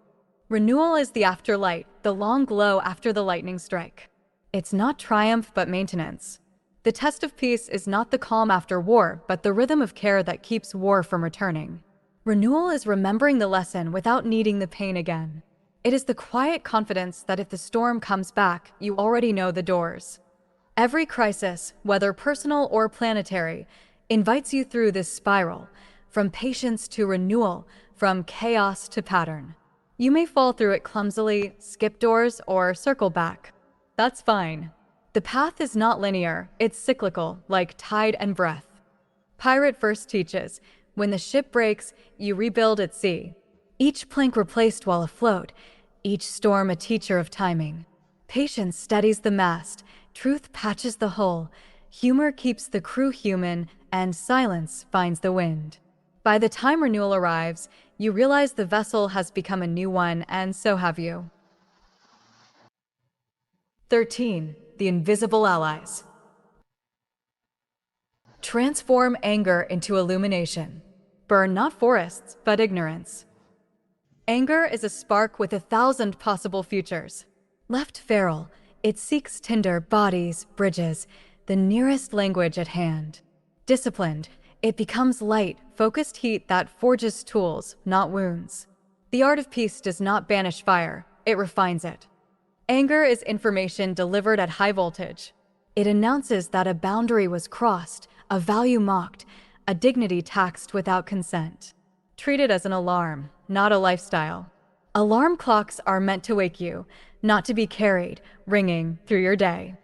Renewal is the afterlight, the long glow after the lightning strike. It's not triumph, but maintenance. The test of peace is not the calm after war, but the rhythm of care that keeps war from returning. Renewal is remembering the lesson without needing the pain again. It is the quiet confidence that if the storm comes back, you already know the doors. Every crisis, whether personal or planetary, invites you through this spiral, from patience to renewal, from chaos to pattern. You may fall through it clumsily, skip doors, or circle back. That's fine. The path is not linear, it's cyclical, like tide and breath. Pirate first teaches, when the ship breaks, you rebuild at sea. Each plank replaced while afloat, each storm a teacher of timing. Patience steadies the mast, truth patches the hull, humor keeps the crew human, and silence finds the wind. By the time renewal arrives, you realize the vessel has become a new one, and so have you. 13. The invisible allies. Transform anger into illumination. Burn not forests, but ignorance. Anger is a spark with 1,000 possible futures. Left feral, it seeks tinder, bodies, bridges, the nearest language at hand. Disciplined, it becomes light, focused heat that forges tools, not wounds. The art of peace does not banish fire, it refines it. Anger is information delivered at high voltage. It announces that a boundary was crossed, a value mocked, a dignity taxed without consent. Treat it as an alarm, not a lifestyle. Alarm clocks are meant to wake you, not to be carried, ringing through your day.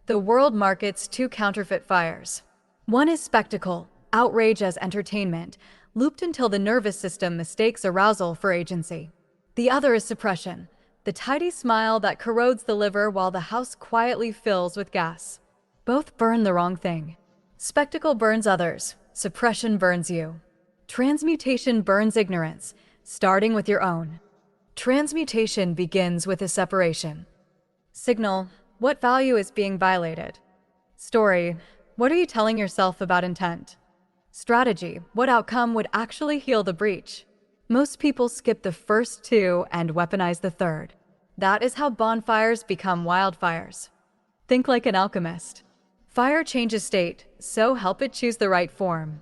The world markets two counterfeit fires. One is spectacle, outrage as entertainment, looped until the nervous system mistakes arousal for agency. The other is suppression, the tidy smile that corrodes the liver while the house quietly fills with gas. Both burn the wrong thing. Spectacle burns others, suppression burns you. Transmutation burns ignorance, starting with your own. Transmutation begins with a separation. Signal, what value is being violated? Story, what are you telling yourself about intent? Strategy, what outcome would actually heal the breach? Most people skip the first two and weaponize the third. That is how bonfires become wildfires. Think like an alchemist. Fire changes state, so help it choose the right form.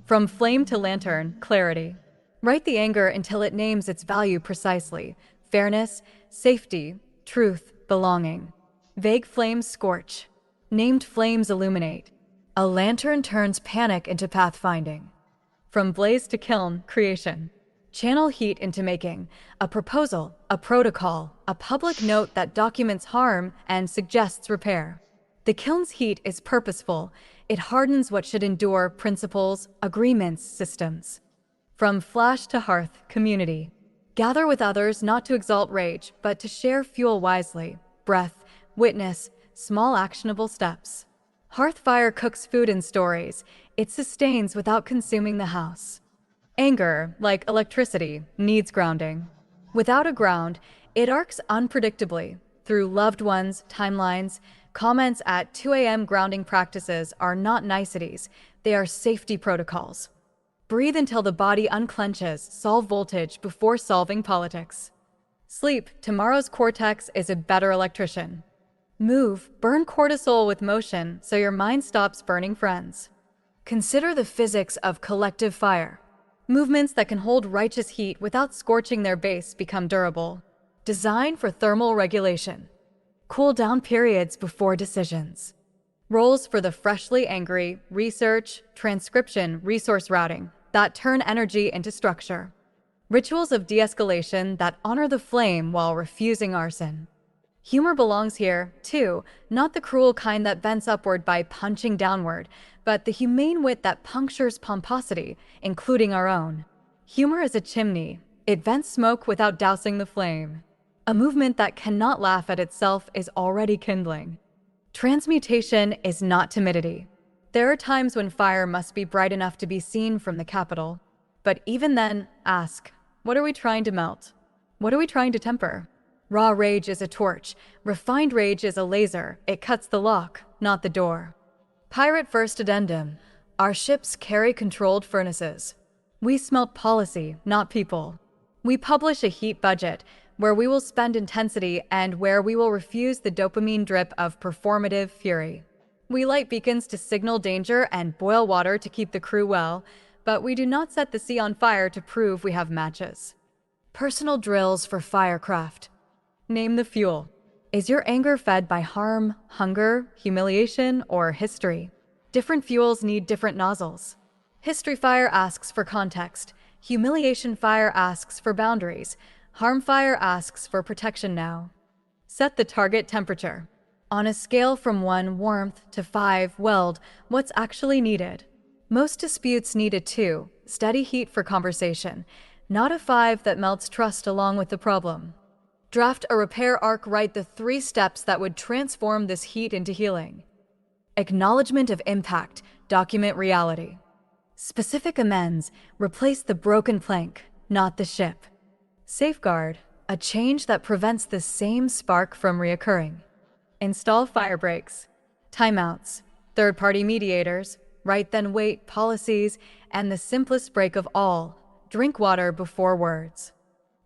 From flame to lantern, clarity. Write the anger until it names its value precisely. Fairness, safety, truth, belonging. Vague flames scorch. Named flames illuminate. A lantern turns panic into pathfinding. From blaze to kiln, creation. Channel heat into making. A proposal, a protocol, a public note that documents harm and suggests repair. The kiln's heat is purposeful. It hardens what should endure principles, agreements, systems. From flash to hearth, community. Gather with others not to exalt rage, but to share fuel wisely. Breath, witness, small actionable steps. Hearth fire cooks food and stories. It sustains without consuming the house. Anger, like electricity, needs grounding. Without a ground, it arcs unpredictably through loved ones, timelines. Comments at 2 a.m. grounding practices are not niceties, they are safety protocols. Breathe until the body unclenches, solve voltage before solving politics. Sleep, tomorrow's cortex is a better electrician. Move, burn cortisol with motion so your mind stops burning friends. Consider the physics of collective fire. Movements that can hold righteous heat without scorching their base become durable. Design for thermal regulation. Cool down periods before decisions. Roles for the freshly angry, research, transcription, resource routing that turn energy into structure. Rituals of de-escalation that honor the flame while refusing arson. Humor belongs here, too, not the cruel kind that vents upward by punching downward, but the humane wit that punctures pomposity, including our own. Humor is a chimney. It vents smoke without dousing the flame. A movement that cannot laugh at itself is already kindling. Transmutation is not timidity. There are times when fire must be bright enough to be seen from the Capitol. But even then, ask, what are we trying to melt? What are we trying to temper? Raw rage is a torch. Refined rage is a laser. It cuts the lock, not the door. Pirate first addendum. Our ships carry controlled furnaces. We smelt policy, not people. We publish a heat budget, where we will spend intensity and where we will refuse the dopamine drip of performative fury. We light beacons to signal danger and boil water to keep the crew well, but we do not set the sea on fire to prove we have matches. Personal drills for firecraft. Name the fuel. Is your anger fed by harm, hunger, humiliation, or history? Different fuels need different nozzles. History fire asks for context. Humiliation fire asks for boundaries. Harm fire asks for protection now. Set the target temperature. On a scale from 1 warmth to 5 weld, what's actually needed? Most disputes need a 2, steady heat for conversation, not a 5 that melts trust along with the problem. Draft a repair arc, write the 3 steps that would transform this heat into healing. Acknowledgement of impact, document reality. Specific amends, replace the broken plank, not the ship. Safeguard, a change that prevents the same spark from reoccurring. Install fire breaks, timeouts, third-party mediators, write then wait policies, and the simplest break of all, drink water before words.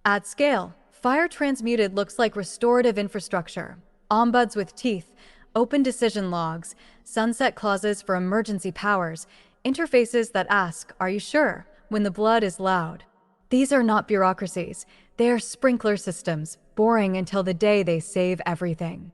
At scale, fire transmuted looks like restorative infrastructure, ombuds with teeth, open decision logs, sunset clauses for emergency powers, interfaces that ask, "Are you sure?" when the blood is loud. These are not bureaucracies, they are sprinkler systems, boring until the day they save everything.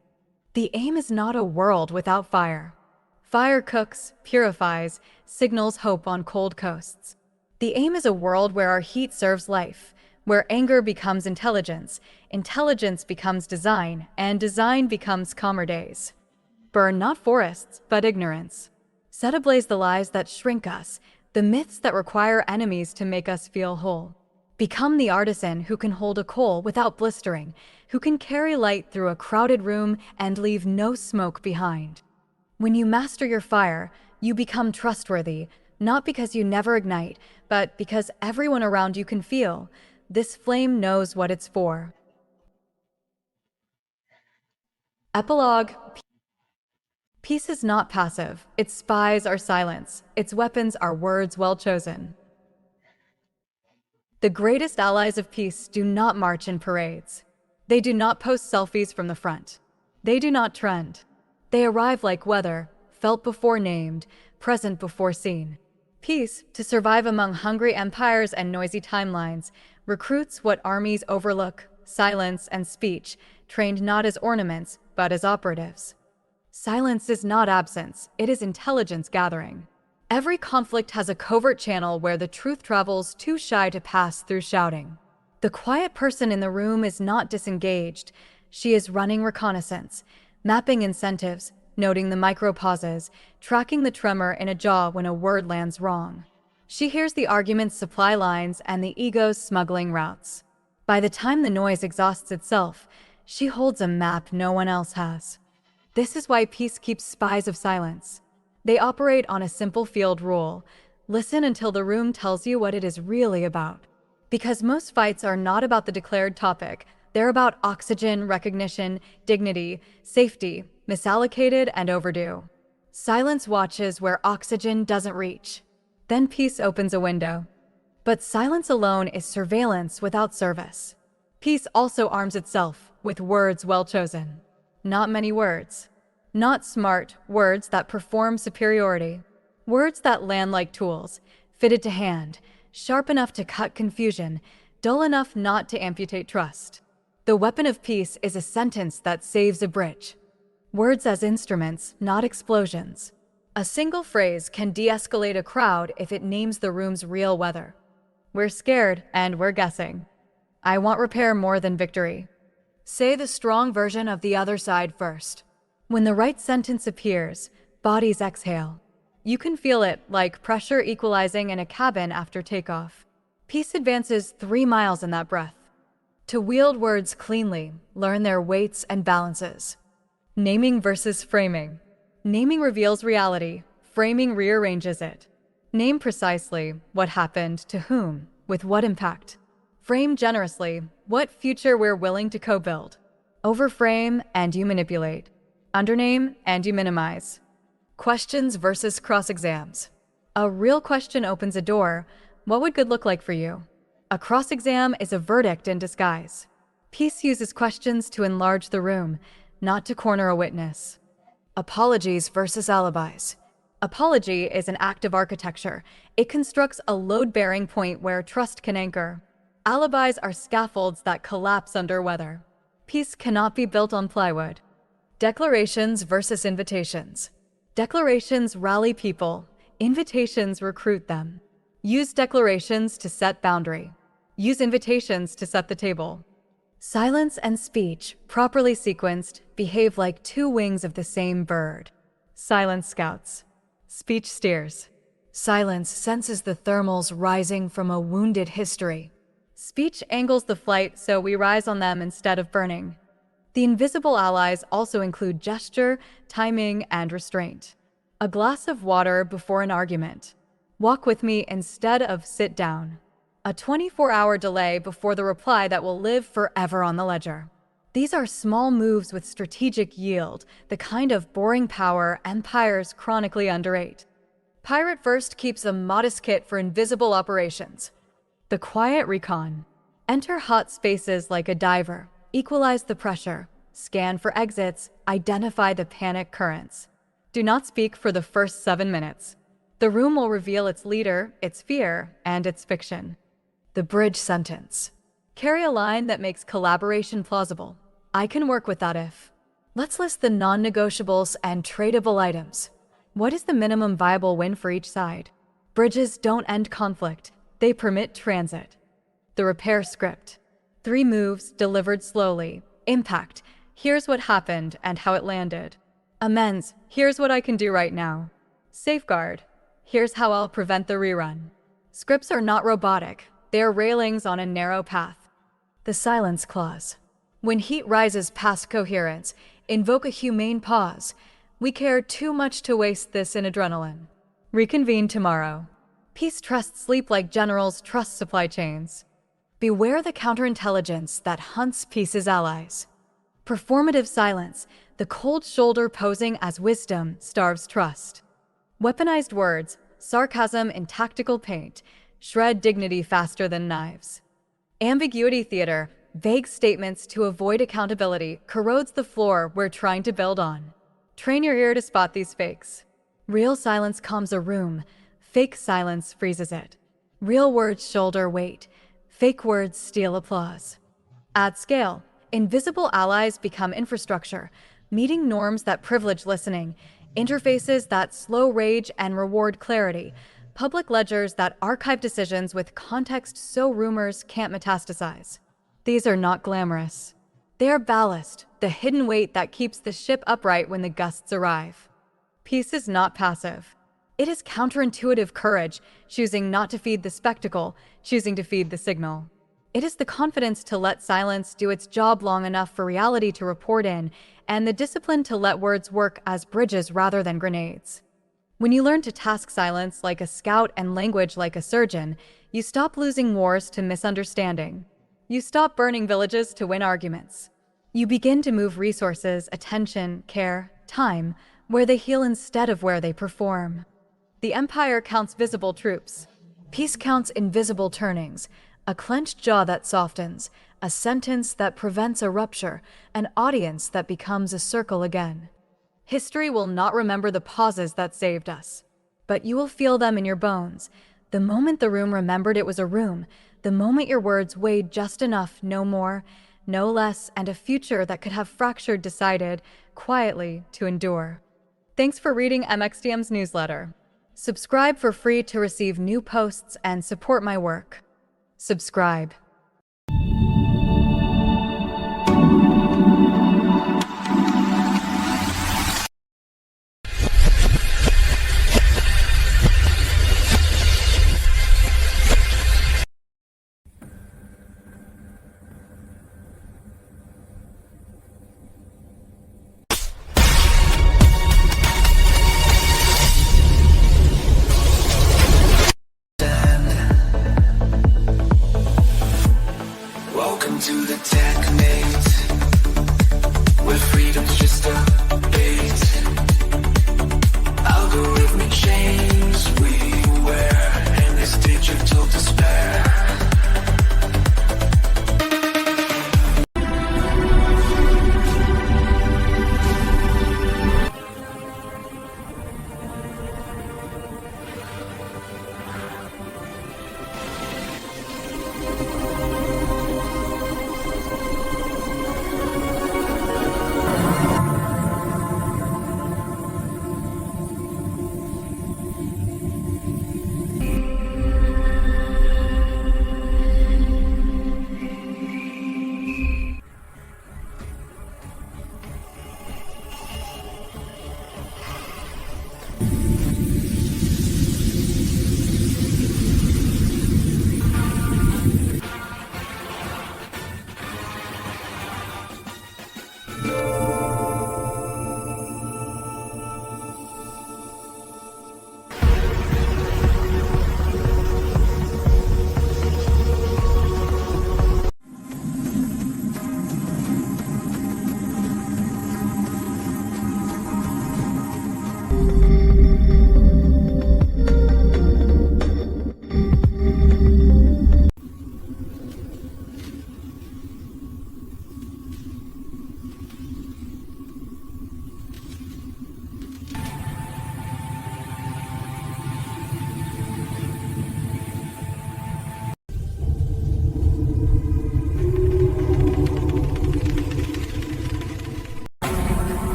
The aim is not a world without fire. Fire cooks, purifies, signals hope on cold coasts. The aim is a world where our heat serves life, where anger becomes intelligence, intelligence becomes design, and design becomes calmer days. Burn not forests, but ignorance. Set ablaze the lies that shrink us, the myths that require enemies to make us feel whole. Become the artisan who can hold a coal without blistering, who can carry light through a crowded room and leave no smoke behind. When you master your fire, you become trustworthy, not because you never ignite, but because everyone around you can feel, this flame knows what it's for. Epilogue. Peace is not passive. Its spies are silence. Its weapons are words well chosen. The greatest allies of peace do not march in parades. They do not post selfies from the front. They do not trend. They arrive like weather, felt before named, present before seen. Peace, to survive among hungry empires and noisy timelines, recruits what armies overlook, silence and speech, trained not as ornaments, but as operatives. Silence is not absence, it is intelligence gathering. Every conflict has a covert channel where the truth travels too shy to pass through shouting. The quiet person in the room is not disengaged. She is running reconnaissance, mapping incentives, noting the micro pauses, tracking the tremor in a jaw when a word lands wrong. She hears the argument's supply lines and the ego's smuggling routes. By the time the noise exhausts itself, she holds a map no one else has. This is why peace keeps spies of silence. They operate on a simple field rule: listen until the room tells you what it is really about. Because most fights are not about the declared topic, they're about oxygen, recognition, dignity, safety, misallocated and overdue. Silence watches where oxygen doesn't reach. Then peace opens a window. But silence alone is surveillance without service. Peace also arms itself with words well chosen. Not many words. Not smart words that perform superiority. Words that land like tools, fitted to hand, sharp enough to cut confusion, dull enough not to amputate trust. The weapon of peace is a sentence that saves a bridge. Words as instruments, not explosions. A single phrase can de-escalate a crowd if it names the room's real weather. We're scared and we're guessing. I want repair more than victory. Say the strong version of the other side first. When the right sentence appears, bodies exhale. You can feel it, like pressure equalizing in a cabin after takeoff. Peace advances 3 miles in that breath. To wield words cleanly, learn their weights and balances. Naming versus framing. Naming reveals reality, framing rearranges it. Name precisely what happened to whom, with what impact. Frame generously what future we're willing to co-build. Overframe and you manipulate. Undername and you minimize. Questions versus cross-exams. A real question opens a door. What would good look like for you? A cross-exam is a verdict in disguise. Peace uses questions to enlarge the room, not to corner a witness. Apologies versus alibis. Apology is an act of architecture. It constructs a load-bearing point where trust can anchor. Alibis are scaffolds that collapse under weather. Peace cannot be built on plywood. Declarations versus invitations. Declarations rally people. Invitations recruit them. Use declarations to set boundary. Use invitations to set the table. Silence and speech, properly sequenced, behave like two wings of the same bird. Silence scouts. Speech steers. Silence senses the thermals rising from a wounded history. Speech angles the flight so we rise on them instead of burning. The invisible allies also include gesture, timing, and restraint. A glass of water before an argument. Walk with me instead of sit down. A 24-hour delay before the reply that will live forever on the ledger. These are small moves with strategic yield, the kind of boring power empires chronically underrate. Pirate First keeps a modest kit for invisible operations. The quiet recon. Enter hot spaces like a diver, equalize the pressure, scan for exits, identify the panic currents. Do not speak for the first 7 minutes. The room will reveal its leader, its fear, and its fiction. The bridge sentence. Carry a line that makes collaboration plausible. I can work with that if. Let's list the non-negotiables and tradable items. What is the minimum viable win for each side? Bridges don't end conflict. They permit transit. The repair script. 3 moves delivered slowly. Impact. Here's what happened and how it landed. Amends. Here's what I can do right now. Safeguard. Here's how I'll prevent the rerun. Scripts are not robotic. They're railings on a narrow path. The silence clause. When heat rises past coherence, invoke a humane pause. We care too much to waste this in adrenaline. Reconvene tomorrow. Peace trusts sleep like generals trust supply chains. Beware the counterintelligence that hunts peace's allies. Performative silence, the cold shoulder posing as wisdom starves trust. Weaponized words, sarcasm in tactical paint, shred dignity faster than knives. Ambiguity theater, vague statements to avoid accountability, corrodes the floor we're trying to build on. Train your ear to spot these fakes. Real silence calms a room, fake silence freezes it. Real words shoulder weight, fake words steal applause. At scale, invisible allies become infrastructure, meeting norms that privilege listening, interfaces that slow rage and reward clarity, public ledgers that archive decisions with context so rumors can't metastasize. These are not glamorous. They are ballast, the hidden weight that keeps the ship upright when the gusts arrive. Peace is not passive. It is counterintuitive courage, choosing not to feed the spectacle, choosing to feed the signal. It is the confidence to let silence do its job long enough for reality to report in, and the discipline to let words work as bridges rather than grenades. When you learn to task silence like a scout and language like a surgeon, you stop losing wars to misunderstanding. You stop burning villages to win arguments. You begin to move resources, attention, care, time, where they heal instead of where they perform. The Empire counts visible troops. Peace counts invisible turnings, a clenched jaw that softens, a sentence that prevents a rupture, an audience that becomes a circle again. History will not remember the pauses that saved us, but you will feel them in your bones. The moment the room remembered it was a room, the moment your words weighed just enough, no more, no less, and a future that could have fractured decided, quietly, to endure. Thanks for reading MXTM's newsletter. Subscribe for free to receive new posts and support my work. Subscribe.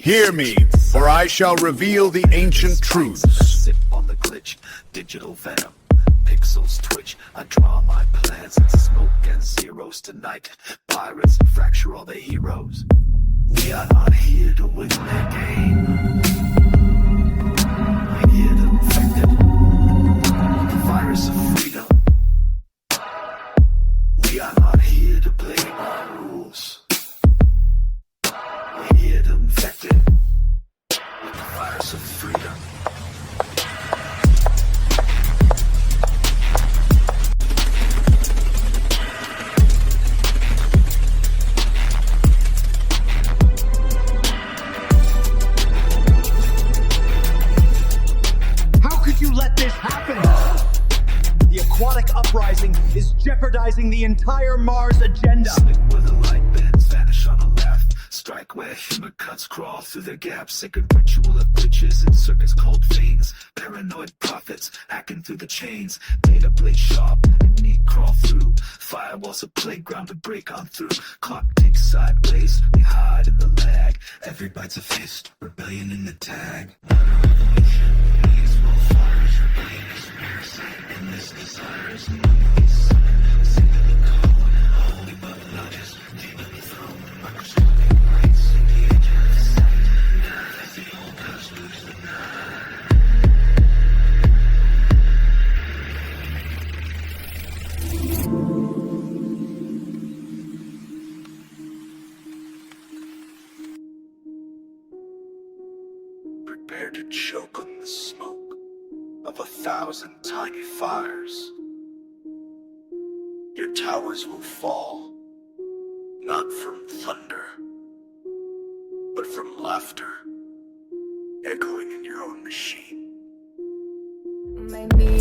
Hear me, for I shall reveal the ancient truths. Sip on the glitch, digital venom. Pixels twitch, I draw my plans into smoke and zeros tonight. Pirates fracture all the heroes. We are not here to win their game. We're here to infect it. The virus of freedom. We are not here to play by rules. We're here to infect it. With the virus of freedom. You let this happen! The aquatic uprising is jeopardizing the entire Mars agenda! Slick where the light bends, vanish on a left. Strike where humor cuts crawl through their gaps. Sacred ritual of glitches in circuits called veins. Paranoid prophets hacking through the chains. Data blade sharp and meat crawl through. Firewalls a playground to break on through. Clock ticks sideways, we hide in the lag. Every bite's a fist, rebellion in the tag. Prepare to choke on the smoke of 1,000 tiny fires. Your towers will fall, not from thunder, but from laughter, echoing in your own machine. Maybe